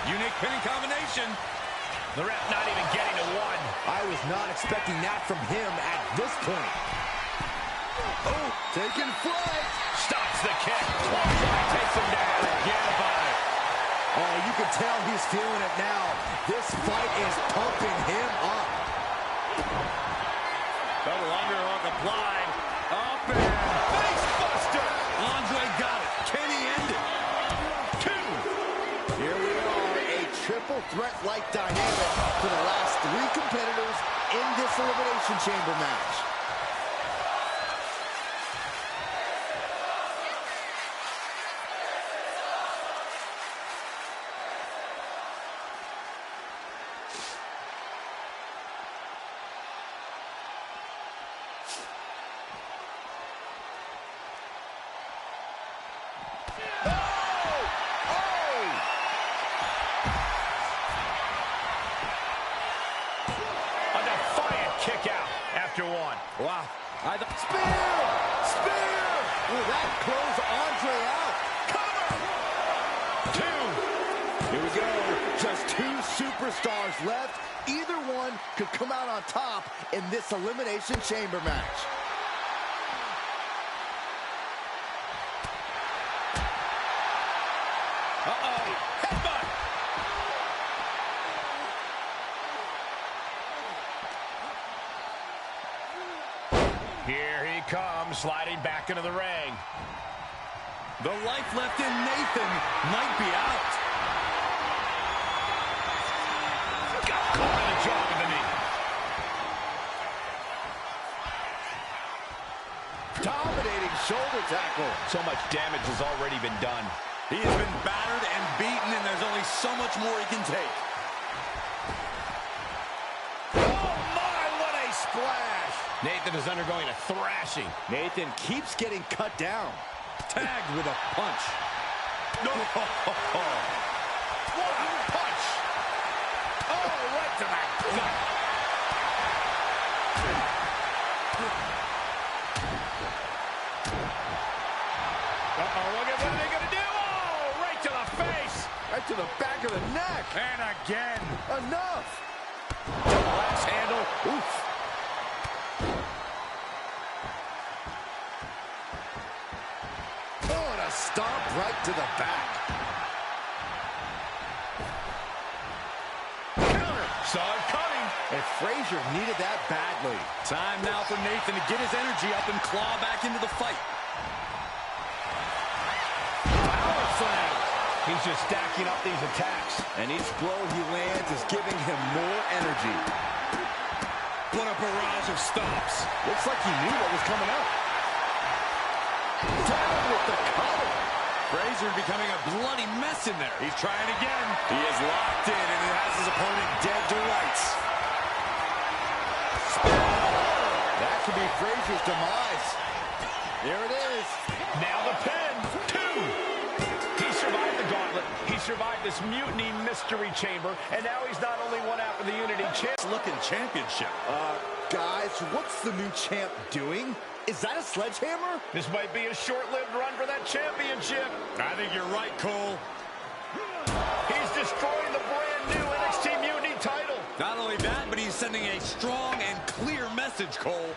Unique pinning combination. the ref not even getting to 1. I was not expecting that from him at this point. Oh, taking flight. Stops the kick. Clothesline takes him down. Forget about it. Oh, you can tell he's feeling it now. This fight is pumping him up. Double underhook applied. Up and Face buster. Andre got it. Can he end it? 2. Here we are, a triple threat-like dynamic for the last 3 competitors in this Elimination Chamber match. A defiant kick out after 1. Wow. Spear! Spear! Will that close Andre out? Cover! 2. Here we go. Just 2 superstars left. Either one could come out on top in this Elimination Chamber match. Uh-oh. Headbutt. Here he comes, sliding back into the ring. The life left in Nathan might be out. Got caught in the jaw with the knee. Dominating shoulder tackle. So much damage has already been done. He has been battered and beaten, and there's only so much more he can take. Oh my, what a splash! Nathan is undergoing a thrashing. Nathan keeps getting cut down. Tagged with a punch. No. What a punch! Oh, right to the to the back of the neck. And again. Enough. Last handle. Oof. Oh, and a stomp right to the back. Counter. Saw it coming. And Frazier needed that badly. Time now for Nathan to get his energy up and claw back into the fight. Power slam. He's just stacking up these attacks. And each blow he lands is giving him more energy. What a barrage of stomps. Looks like he knew what was coming up. Down with the cover. Frazier becoming a bloody mess in there. He's trying again. He is locked in, and he has his opponent dead to rights. That could be Frazier's demise. There it is. Now the pin. 2. He survived the gauntlet. He survived this mutiny mystery chamber, and now he's not only one out for the Unity Looking championship. Guys, what's the new champ doing? Is that a sledgehammer? This might be a short-lived run for that championship. I think you're right, Cole. He's destroying the brand new NXT Mutiny title. Not only that, but he's sending a strong and clear message, Cole.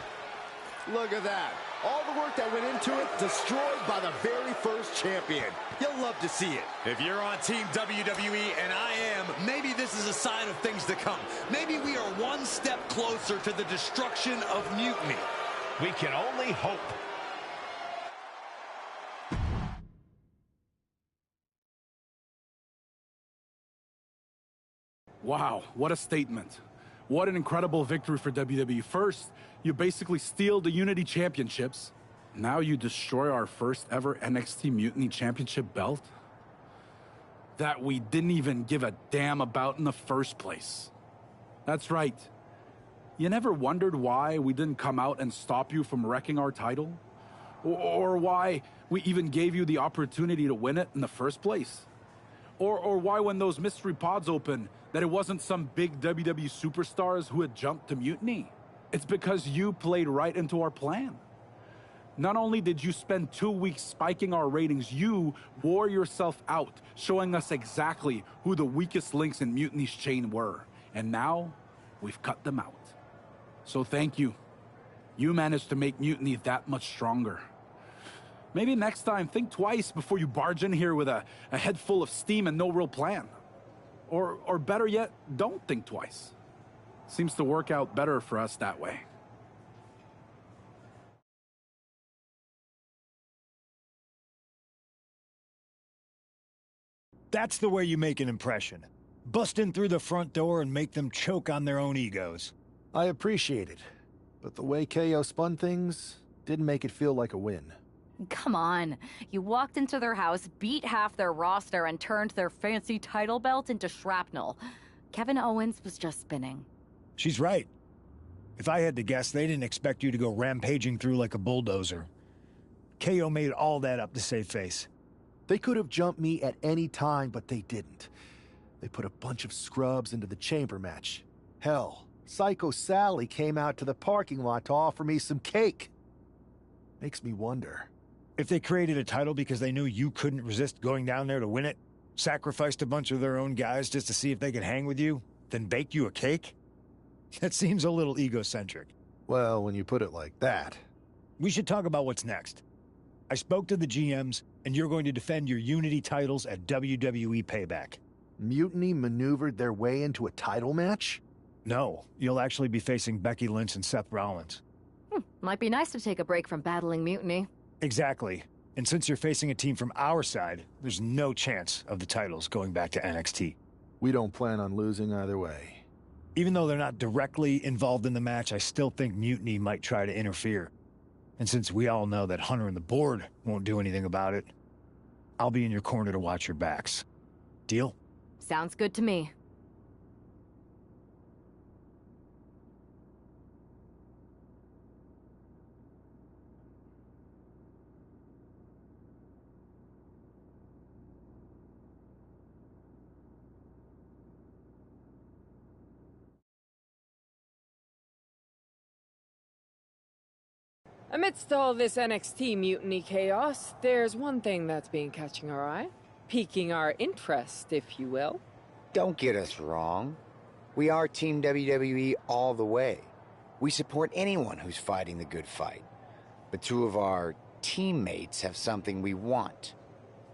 Look at that. All the work that went into it, destroyed by the very first champion. You'll love to see it. If you're on Team WWE, and I am, maybe this is a sign of things to come. Maybe we are one step closer to the destruction of Mutiny. We can only hope. Wow, what a statement. What an incredible victory for WWE. First, you basically steal the Unity Championships. Now you destroy our first ever NXT Mutiny Championship belt that we didn't even give a damn about in the first place. That's right. You never wondered why we didn't come out and stop you from wrecking our title? Or why we even gave you the opportunity to win it in the first place? Or why when those mystery pods opened, that it wasn't some big WWE superstars who had jumped to Mutiny? It's because you played right into our plan. Not only did you spend 2 weeks spiking our ratings, you wore yourself out, showing us exactly who the weakest links in Mutiny's chain were. And now, we've cut them out. So thank you. You managed to make Mutiny that much stronger. Maybe next time, think twice before you barge in here with a head full of steam and no real plan. Or better yet, don't think twice. Seems to work out better for us that way. That's the way you make an impression. Bust in through the front door and make them choke on their own egos. I appreciate it, but the way KO spun things didn't make it feel like a win. Come on. You walked into their house, beat half their roster, and turned their fancy title belt into shrapnel. Kevin Owens was just spinning. She's right. If I had to guess, they didn't expect you to go rampaging through like a bulldozer. KO made all that up to save face. They could have jumped me at any time, but they didn't. They put a bunch of scrubs into the chamber match. Hell, Psycho Sally came out to the parking lot to offer me some cake. Makes me wonder. If they created a title because they knew you couldn't resist going down there to win it, sacrificed a bunch of their own guys just to see if they could hang with you, then baked you a cake? That seems a little egocentric. Well, when you put it like that. We should talk about what's next. I spoke to the GMs, and you're going to defend your Unity titles at WWE Payback. Mutiny maneuvered their way into a title match? No, you'll actually be facing Becky Lynch and Seth Rollins. Might be nice to take a break from battling Mutiny. Exactly. And since you're facing a team from our side, there's no chance of the titles going back to NXT. We don't plan on losing either way. Even though they're not directly involved in the match, I still think Mutiny might try to interfere. And since we all know that Hunter and the board won't do anything about it, I'll be in your corner to watch your backs. Deal? Sounds good to me. Amidst all this NXT mutiny chaos, there's one thing that's been catching our eye. piquing our interest, if you will. Don't get us wrong. We are Team WWE all the way. We support anyone who's fighting the good fight. But two of our teammates have something we want.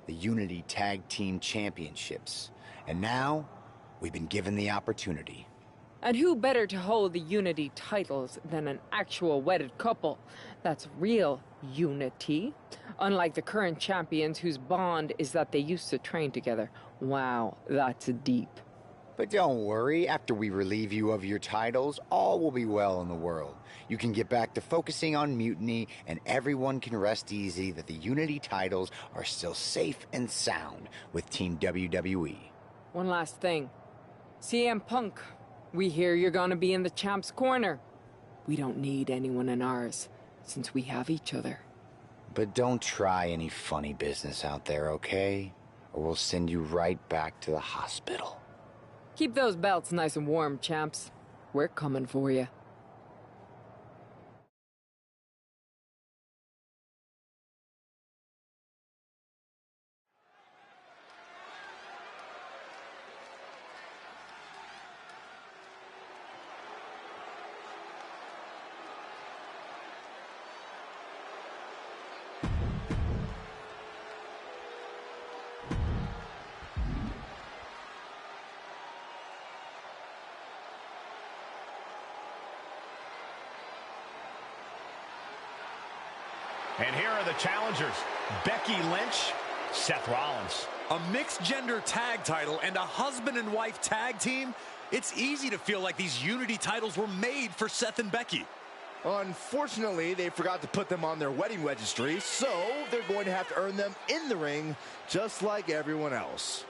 The Unity Tag Team Championships. And now, we've been given the opportunity. And who better to hold the Unity titles than an actual wedded couple? That's real unity. Unlike the current champions whose bond is that they used to train together. Wow, that's deep. But don't worry, after we relieve you of your titles, all will be well in the world. You can get back to focusing on Mutiny, and everyone can rest easy that the Unity titles are still safe and sound with Team WWE. One last thing. CM Punk, we hear you're gonna be in the champ's corner. We don't need anyone in ours, since we have each other. But don't try any funny business out there, okay? Or we'll send you right back to the hospital. Keep those belts nice and warm, champs. We're coming for you. And here are the challengers, Becky Lynch, Seth Rollins. A mixed-gender tag title and a husband and wife tag team? It's easy to feel like these Unity titles were made for Seth and Becky. Unfortunately, they forgot to put them on their wedding registry, so they're going to have to earn them in the ring, just like everyone else.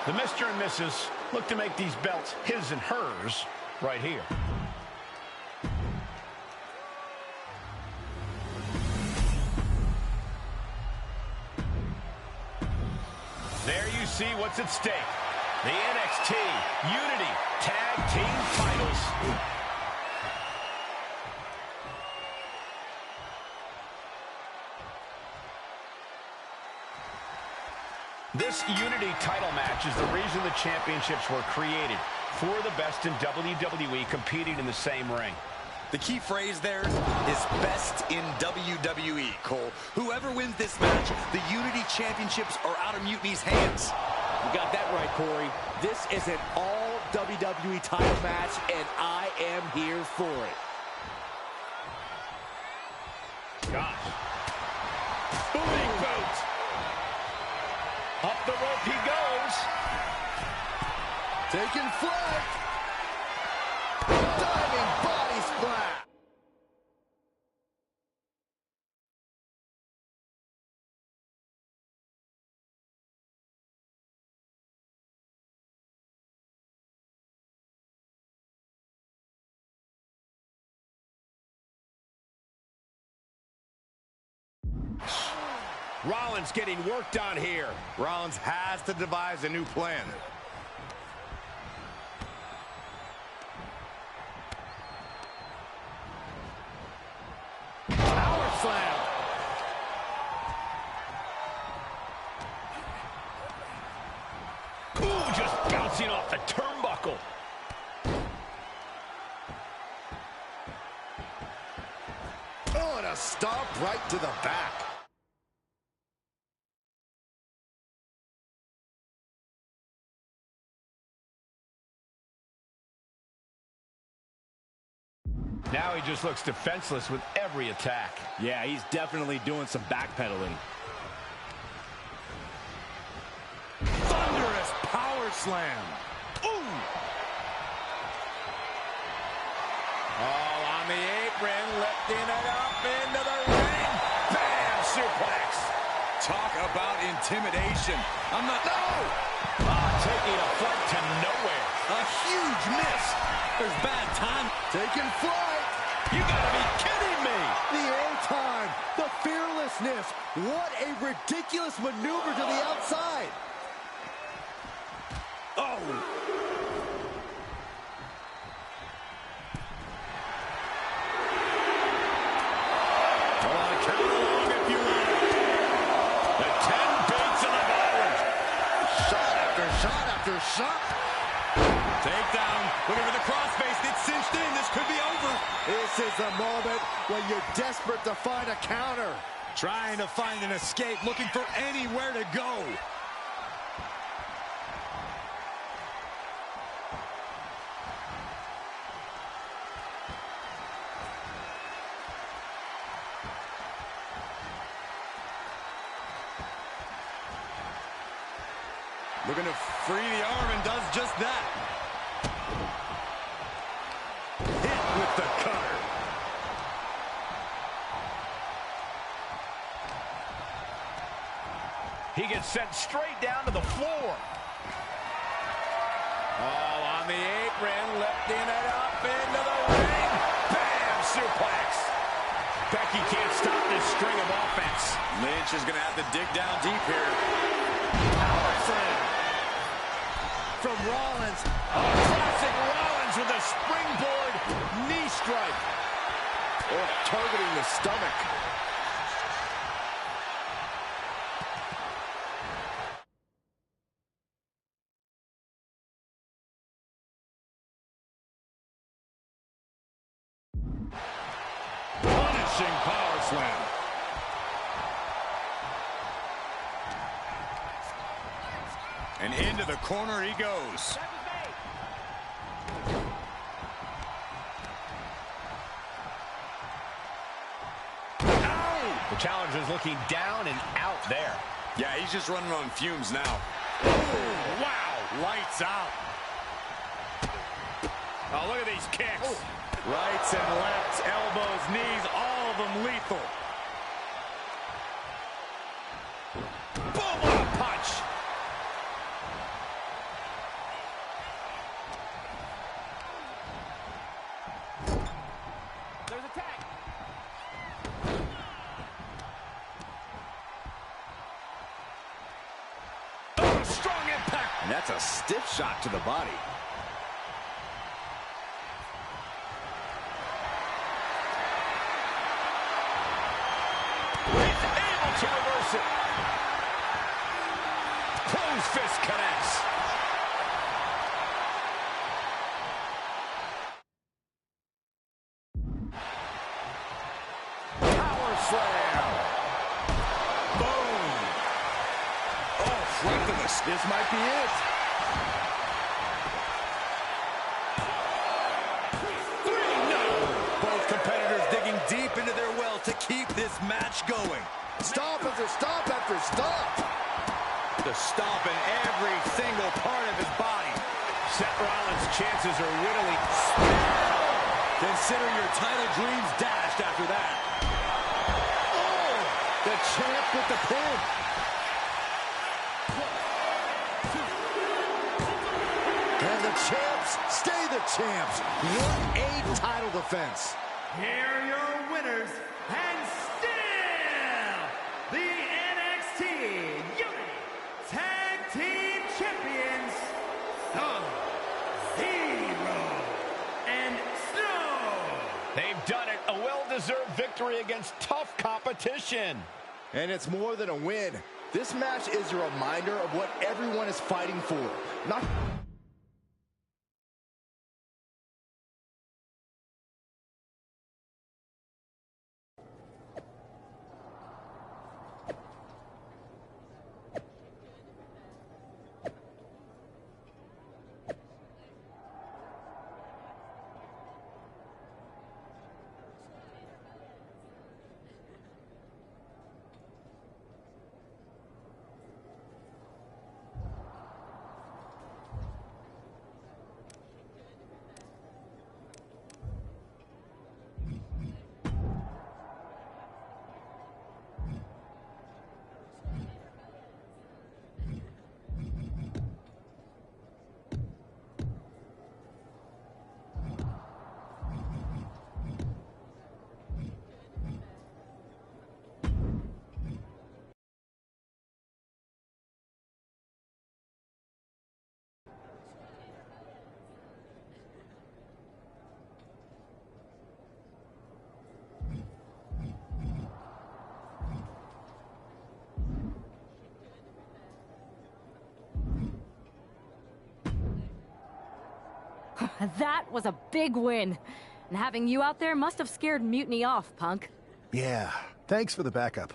The Mr. and Mrs. look to make these belts his and hers right here. There you see what's at stake. The NXT Unity Tag Team titles. This Unity title match is the reason the championships were created. For the best in WWE competing in the same ring. The key phrase there is best in WWE, Cole. Whoever wins this match, the Unity Championships are out of Mutiny's hands. You got that right, Corey. This is an all WWE title match, and I am here for it. Gosh. Booting boot. Up the rope he goes. Taking flight. Diving body splash. Rollins getting worked on here. Rollins has to devise a new plan. Power slam. Ooh, just bouncing off the turnbuckle. Oh, and a stomp right to the back. Now he just looks defenseless with every attack. Yeah, he's definitely doing some backpedaling. Thunderous power slam. Ooh! All on the apron, lifting it up into the ring. Bam! Suplex. Talk about intimidation. I'm not... No! Taking a flight to nowhere. A huge miss. There's bad time. Taking flight. You gotta be kidding me! The airtime, the fearlessness. What a ridiculous maneuver to the outside. Oh! Count along if you want. The 10 beats of the veteran. Shot after shot after shot. Takedown. Looking for the crossface. It's cinched in. This could be over. This is the moment when you're desperate to find a counter. Trying to find an escape. Looking for anywhere to go. Looking to free the arm and does just that. Hit with the cutter. He gets sent straight down to the floor. Oh, on the apron, lifting it up into the ring. Bam! Suplex. Becky can't stop this string of offense. Lynch is going to have to dig down deep here. Power slam. From Rollins. Oh, classic Rollins with a springboard knee strike. Oh, targeting the stomach. Punishing power slam. And into the corner he goes. The challenger's looking down and out there. Yeah, he's just running on fumes now. Ooh, wow, lights out. Oh, look at these kicks. Ooh. Rights and lefts, elbows, knees, all of them lethal. Boom, what a punch. There's a tag. Oh, strong impact. And that's a stiff shot to the body. To reverse it. Closed fist connects. Power slam. Boom. Oh, right to the... This might be it. 3-0. Both competitors digging deep into their well to keep this match going. Stomp after stomp after stomp. The stomp in every single part of his body. Seth Rollins' chances are whittling. Consider your title dreams dashed after that. Oh, the champ with the pin. And the champs stay the champs. What a title defense. Here are your winners, and still the NXT Unity Tag Team Champions, Sub-Zero and Snow. They've done it. A well-deserved victory against tough competition. And it's more than a win. This match is a reminder of what everyone is fighting for. Not... That was a big win. And having you out there must have scared Mutiny off, punk. Yeah, thanks for the backup.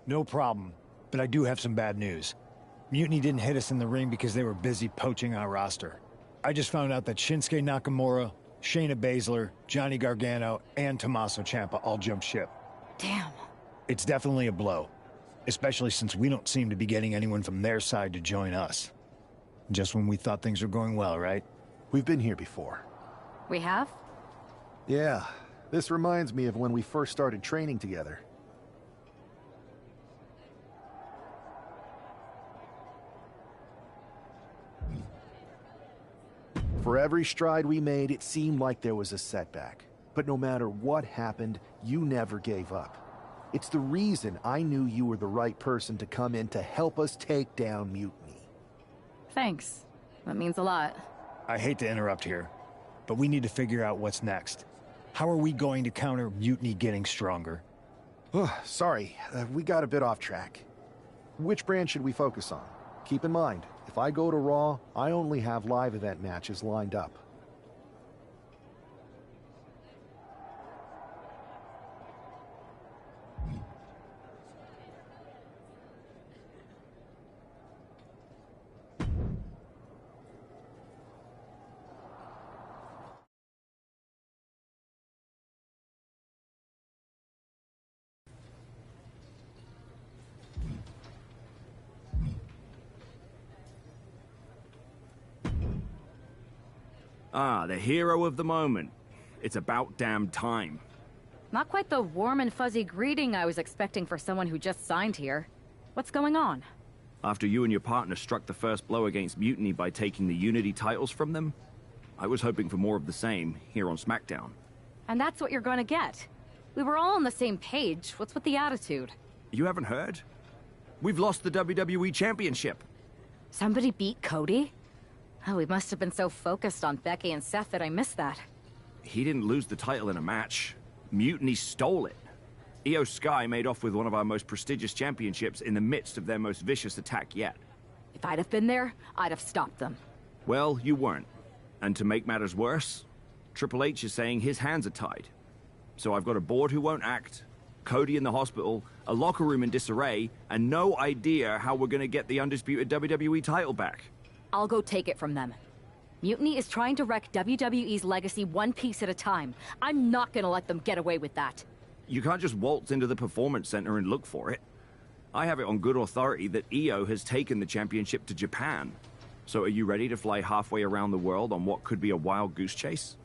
No problem, but I do have some bad news. Mutiny didn't hit us in the ring because they were busy poaching our roster. I just found out that Shinsuke Nakamura, Shayna Baszler, Johnny Gargano, and Tommaso Ciampa all jumped ship. Damn. It's definitely a blow, especially since we don't seem to be getting anyone from their side to join us. Just when we thought things were going well, right? We've been here before. We have? Yeah, this reminds me of when we first started training together. For every stride we made, it seemed like there was a setback. But no matter what happened, you never gave up. It's the reason I knew you were the right person to come in to help us take down Mutiny. Thanks. That means a lot. I hate to interrupt here, but we need to figure out what's next. How are we going to counter Mutiny getting stronger? Sorry, we got a bit off track. Which brand should we focus on? Keep in mind, if I go to Raw, I only have live event matches lined up. Ah, the hero of the moment. It's about damn time. Not quite the warm and fuzzy greeting I was expecting for someone who just signed here. What's going on? After you and your partner struck the first blow against Mutiny by taking the Unity titles from them, I was hoping for more of the same here on SmackDown. And that's what you're gonna get. We were all on the same page. What's with the attitude? You haven't heard? We've lost the WWE Championship. Somebody beat Cody? Oh, we must have been so focused on Becky and Seth that I missed that. He didn't lose the title in a match. Mutiny stole it. Io Sky made off with one of our most prestigious championships in the midst of their most vicious attack yet. If I'd have been there, I'd have stopped them. Well, you weren't. And to make matters worse, Triple H is saying his hands are tied. So I've got a board who won't act, Cody in the hospital, a locker room in disarray, and no idea how we're gonna get the undisputed WWE title back. I'll go take it from them. Mutiny is trying to wreck WWE's legacy one piece at a time. I'm not gonna let them get away with that. You can't just waltz into the Performance Center and look for it. I have it on good authority that Io has taken the championship to Japan. So are you ready to fly halfway around the world on what could be a wild goose chase?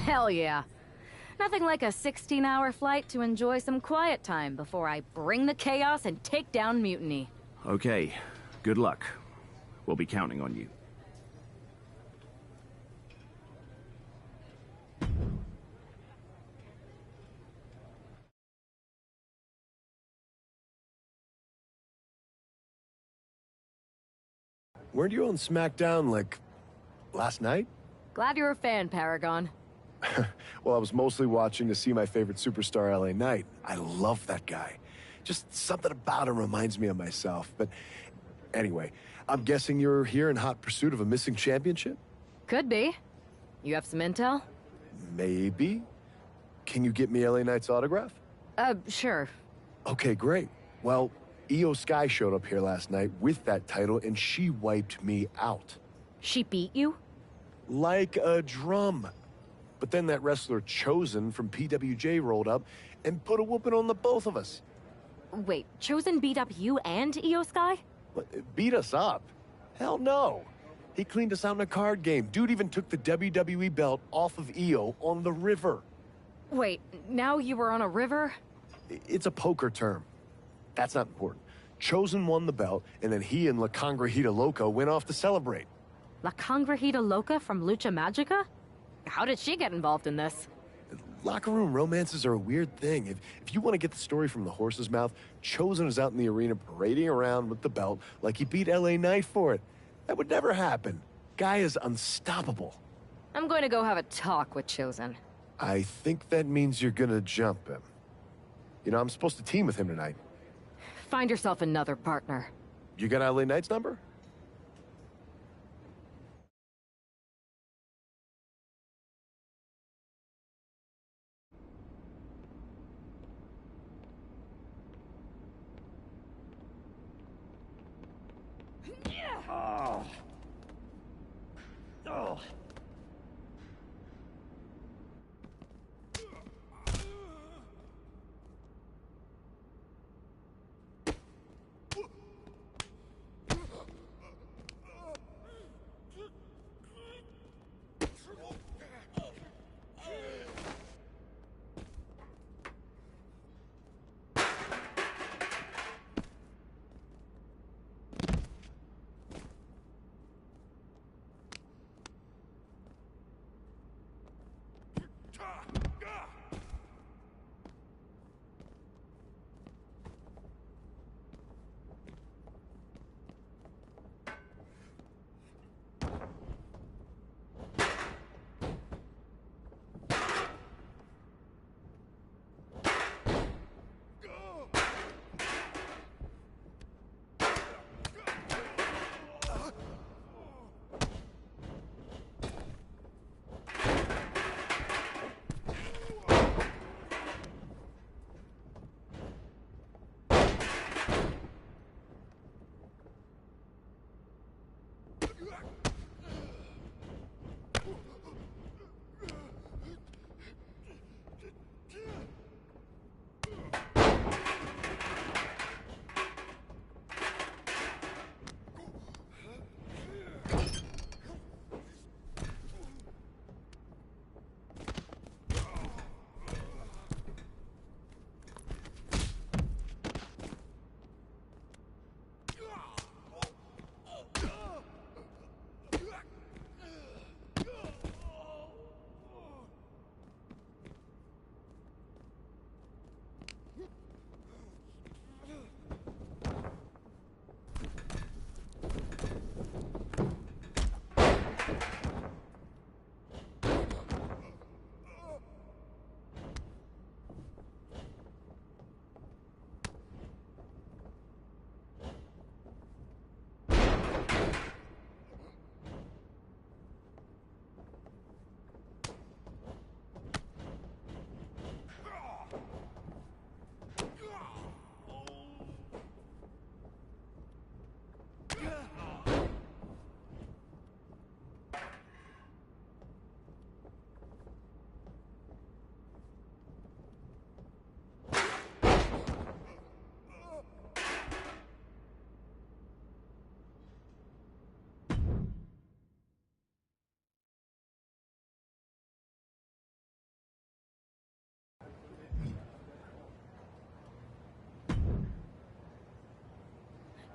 Hell yeah. Nothing like a 16-hour flight to enjoy some quiet time before I bring the chaos and take down Mutiny. Okay, good luck. We'll be counting on you. Weren't you on SmackDown, like, last night? Glad you're a fan, Paragon. Well, I was mostly watching to see my favorite superstar, LA Knight. I love that guy. Just something about him reminds me of myself. But anyway, I'm guessing you're here in hot pursuit of a missing championship? Could be. You have some intel? Maybe. Can you get me LA Knight's autograph? Sure. Okay, great. Well, Io Sky showed up here last night with that title, and she wiped me out. She beat you? Like a drum. But then that wrestler Chosen from PWJ rolled up and put a whooping on the both of us. Wait, Chosen beat up you and Io Sky? What, beat us up? Hell no. He cleaned us out in a card game. Dude even took the WWE belt off of Io on the river. Wait, now you were on a river? It's a poker term. That's not important. Chosen won the belt, and then he and La Congrejita Loca went off to celebrate. La Congrejita Loca from Lucha Magica? How did she get involved in this? Locker room romances are a weird thing. If you want to get the story from the horse's mouth, Chosen was out in the arena parading around with the belt like he beat LA Knight for it. That would never happen. Guy is unstoppable. I'm going to go have a talk with Chosen. I think that means you're gonna jump him. You know, I'm supposed to team with him tonight. Find yourself another partner. You got LA Knight's number? Oh. Oh.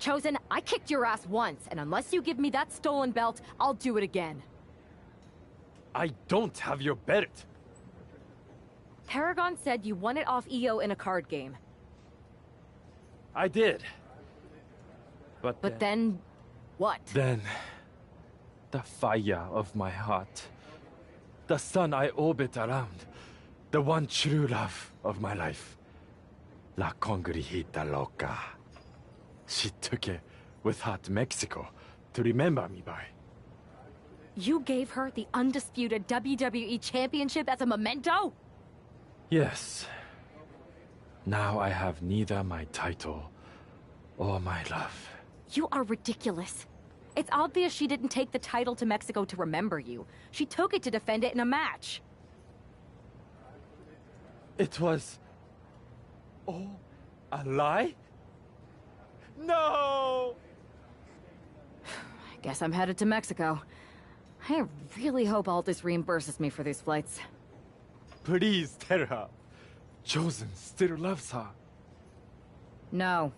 Chosen, I kicked your ass once, and unless you give me that stolen belt, I'll do it again. I don't have your belt. Paragon said you won it off EO in a card game. I did. But then... what? Then... the fire of my heart. The sun I orbit around. The one true love of my life. La Congrijita Loca. She took it with her to Mexico to remember me by. You gave her the undisputed WWE Championship as a memento? Yes. Now I have neither my title or my love. You are ridiculous. It's obvious she didn't take the title to Mexico to remember you. She took it to defend it in a match. It was... all a lie? No! I guess I'm headed to Mexico. I really hope Aldous reimburses me for these flights. Please tell her. Chosen still loves her. No.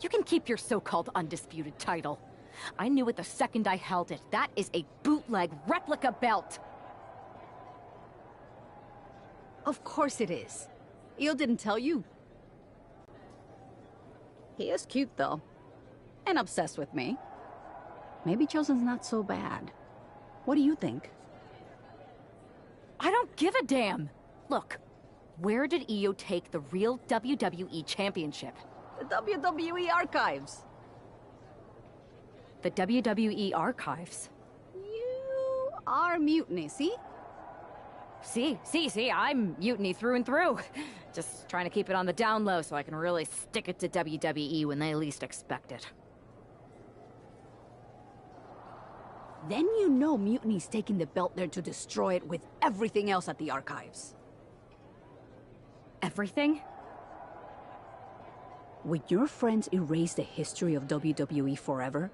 You can keep your so-called undisputed title. I knew it the second I held it. That is a bootleg replica belt! Of course it is. Io didn't tell you. He is cute, though. And obsessed with me. Maybe Chosen's not so bad. What do you think? I don't give a damn! Look, where did Io take the real WWE Championship? The WWE archives. The WWE archives? You are Mutiny, see? See, I'm Mutiny through and through. Just trying to keep it on the down low so I can really stick it to WWE when they least expect it. Then you know Mutiny's taking the belt there to destroy it with everything else at the archives. Everything? When your friends erase the history of WWE forever,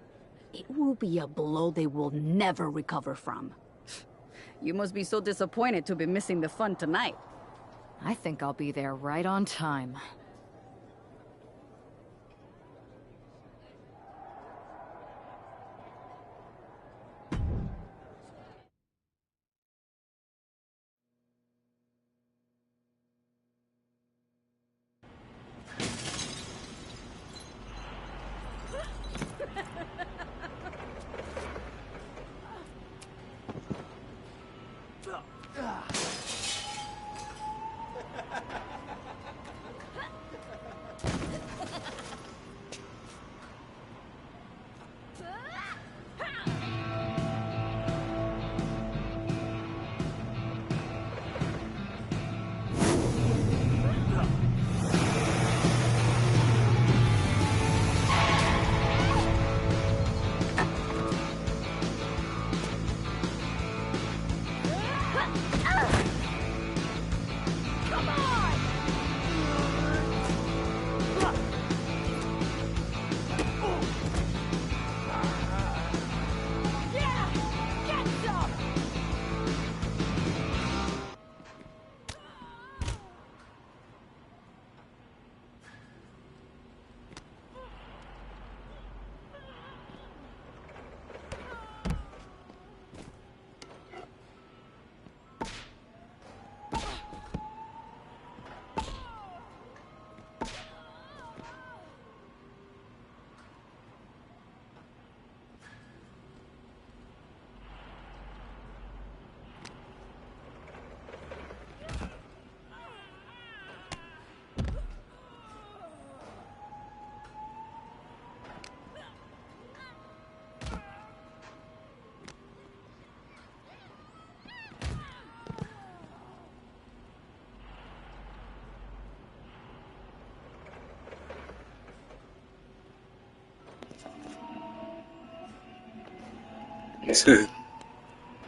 it will be a blow they will never recover from. You must be so disappointed to be missing the fun tonight. I think I'll be there right on time.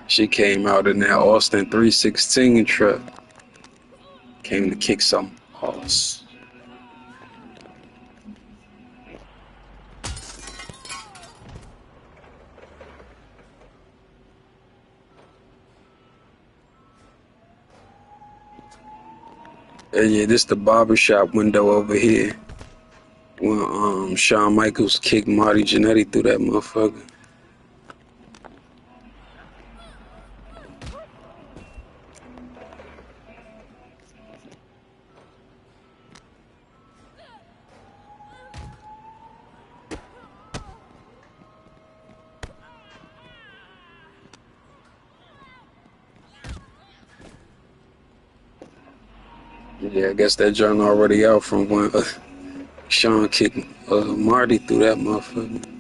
She came out in that Austin 316 truck. Came to kick some ass. Yeah, this the barbershop window over here. When Shawn Michaels kicked Marty Jannetty through that motherfucker. Yeah, I guess that joint already out from when Shawn kicked Marty through that motherfucker.